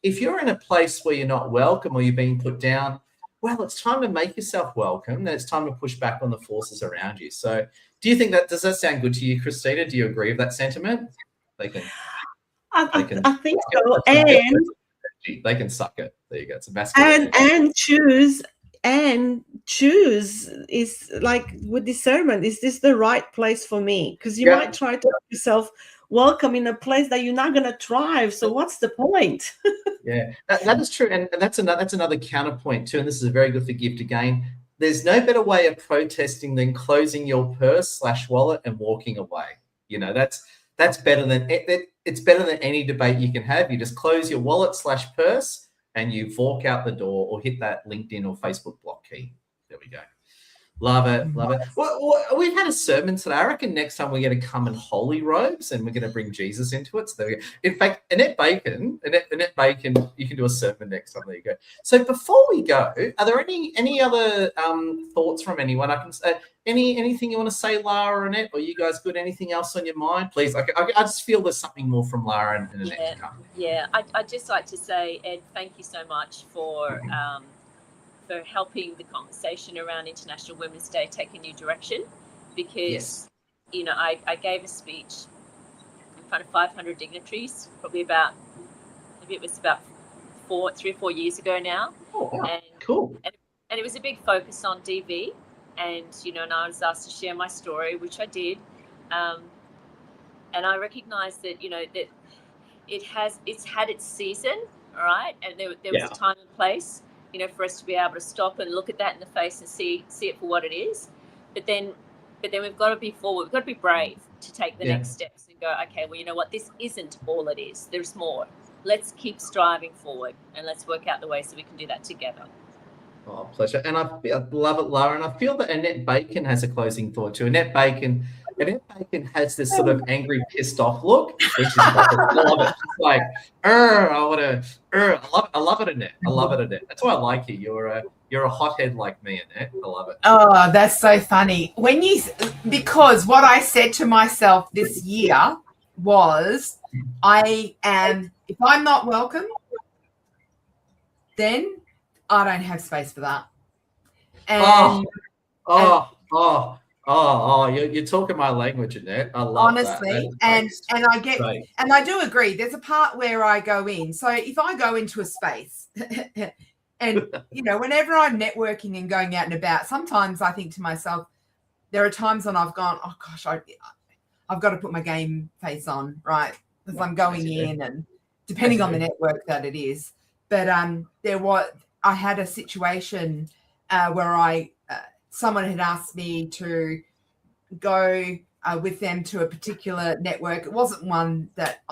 If you're in a place where you're not welcome or you're being put down, well, it's time to make yourself welcome. Then it's time to push back on the forces around you. So do you think does that sound good to you, Christina? Do you agree with that sentiment? I think so. And they can suck it. There you go. It's a masculine. And choose is like with discernment. Is this the right place for me? Because you might try to make yourself welcome in a place that you're not going to thrive. So what's the point? Yeah, that is true. And that's another counterpoint too. And this is a very good for gift again. There's no better way of protesting than closing your purse/wallet and walking away. That's better than it's better than any debate you can have. You just close your wallet/purse and you walk out the door or hit that LinkedIn or Facebook block key. There we go. Love it. Love it. Well, we've had a sermon today. I reckon next time we're going to come in holy robes and we're going to bring Jesus into it. So there we go. In fact, Annette Bacon, you can do a sermon next time. There you go. So before we go, are there any other thoughts from anyone? I can anything you want to say, Lara, Annette, or you guys good? Anything else on your mind? Please. I just feel there's something more from Lara and Annette to come. Yeah. I'd just like to say, Ed, thank you so much for helping the conversation around International Women's Day take a new direction, because I gave a speech in front of 500 dignitaries probably about 3 or 4 years ago now. Oh, wow. And cool. And it was a big focus on DV, and and I was asked to share my story, which I did, and I recognized that that it's had its season, all right, and there was a time and place for us to be able to stop and look at that in the face and see it for what it is. But then we've got to be forward. We've got to be brave to take the next steps and go, okay, well, you know what? This isn't all it is. There's more. Let's keep striving forward and let's work out the way so we can do that together. Oh, pleasure. And I love it, Lara. And I feel that Annette Bacon has a closing thought too. Annette Bacon, Annette Bacon has this sort of angry, pissed off look, which is awesome. I love it. It's like, I love it, Annette. I love it, Annette. That's why I like you. You're a hothead like me, Annette. I love it. Oh, that's so funny. Because what I said to myself this year was, if I'm not welcome, then I don't have space for that. And you're talking my language, Annette. I love honestly, that. And I do agree. There's a part where I go in. So if I go into a space and, whenever I'm networking and going out and about, sometimes I think to myself, there are times when I've gone, oh gosh, I've got to put my game face on, right? Because I'm going in, and depending on the network that it is. But I had a situation where someone had asked me to go with them to a particular network. It wasn't one that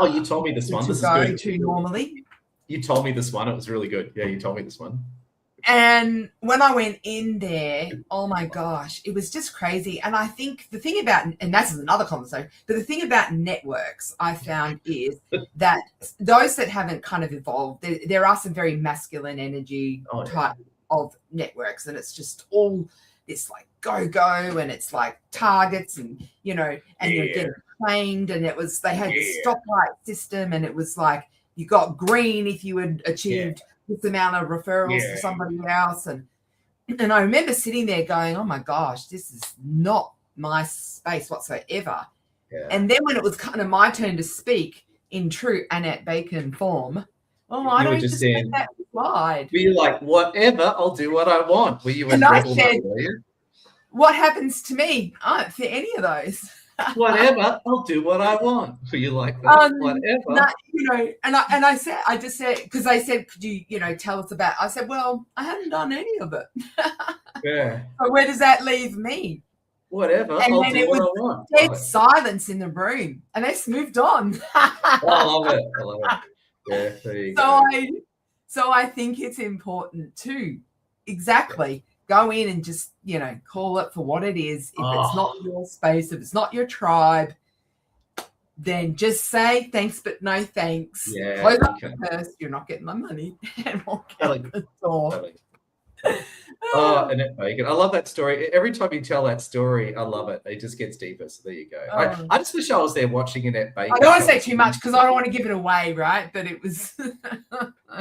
you told me this one. This is good. To normally. You told me this one. It was really good. Yeah, you told me this one. And when I went in there, oh my gosh, it was just crazy. And I think the thing about, and that's another conversation, but the thing about networks I found is that those that haven't kind of evolved, there are some very masculine energy type of networks, and it's just all this like go, and it's like targets, and you're getting trained, and they had stoplight system, and it was like you got green if you had achieved this amount of referrals to somebody else. And I remember sitting there going, oh my gosh, this is not my space whatsoever. Yeah. And then when it was kind of my turn to speak in true Annette Bacon form, I don't just let that slide. Were you like, whatever, I'll do what I want? Were you and I said, what happens to me? I don't fit any of those. Whatever, I'll do what I want. Were you like that? Whatever. And I just said, because they said, could you, tell us about, I said, well, I hadn't done any of it. Yeah. So where does that leave me? Whatever, I'll do what I want. Dead silence in the room, and they just moved on. I love it. Yeah, there you go. So I think it's important to go in and just, call it for what it is. If it's not your space, if it's not your tribe, then just say thanks, but no thanks. Yeah. Close up the purse, you're not getting my money, and walk out the door. Annette Bacon. I love that story. Every time you tell that story, I love it. It just gets deeper. So there you go. I just wish I was there watching Annette Bacon. I don't want to say too much because I don't want to give it away, right? But it was.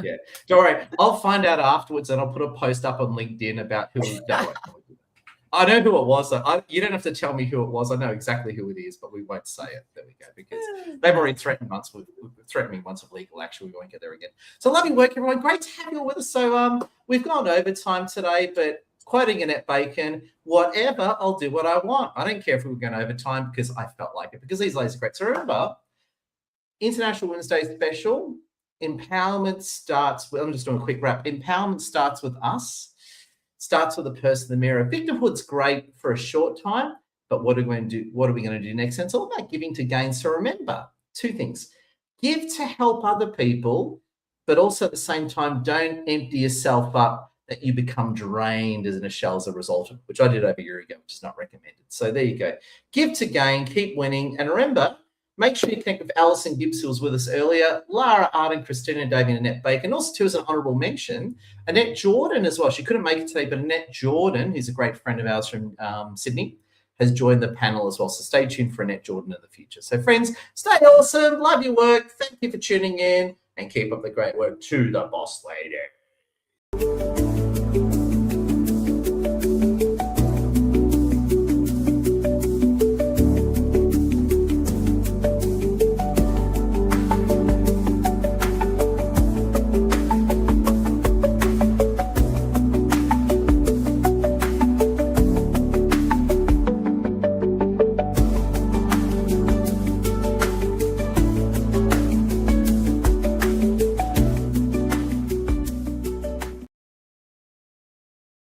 Yeah. Don't worry. I'll find out afterwards, and I'll put a post up on LinkedIn about who it was. I know who it was. You don't have to tell me who it was. I know exactly who it is, but we won't say it. There we go. Because they've already threatened me once with legal action. We won't get there again. So lovely work, everyone. Great to have you all with us. So we've gone overtime today, but quoting Annette Bacon, whatever, I'll do what I want. I don't care if we were going overtime because I felt like it, because these ladies are great. So remember, International Women's Day special, empowerment starts with, I'm just doing a quick wrap. Empowerment starts with us. Starts with the person in the mirror. Victimhood's great for a short time, but what are we going to do next? And it's all about giving to gain. So remember, two things. Give to help other people, but also at the same time, don't empty yourself up that you become drained as in a shell as a result of it, which I did over a year ago, which is not recommended. So there you go. Give to gain, keep winning. And remember, make sure you connect with Alison Gibbs, who was with us earlier, Lara Arden, Christina Davey, and Annette Bacon. Also, too, as an honourable mention, Annette Jordan as well. She couldn't make it today, but Annette Jordan, who's a great friend of ours from Sydney, has joined the panel as well. So stay tuned for Annette Jordan in the future. So friends, stay awesome. Love your work. Thank you for tuning in, and keep up the great work to the boss lady.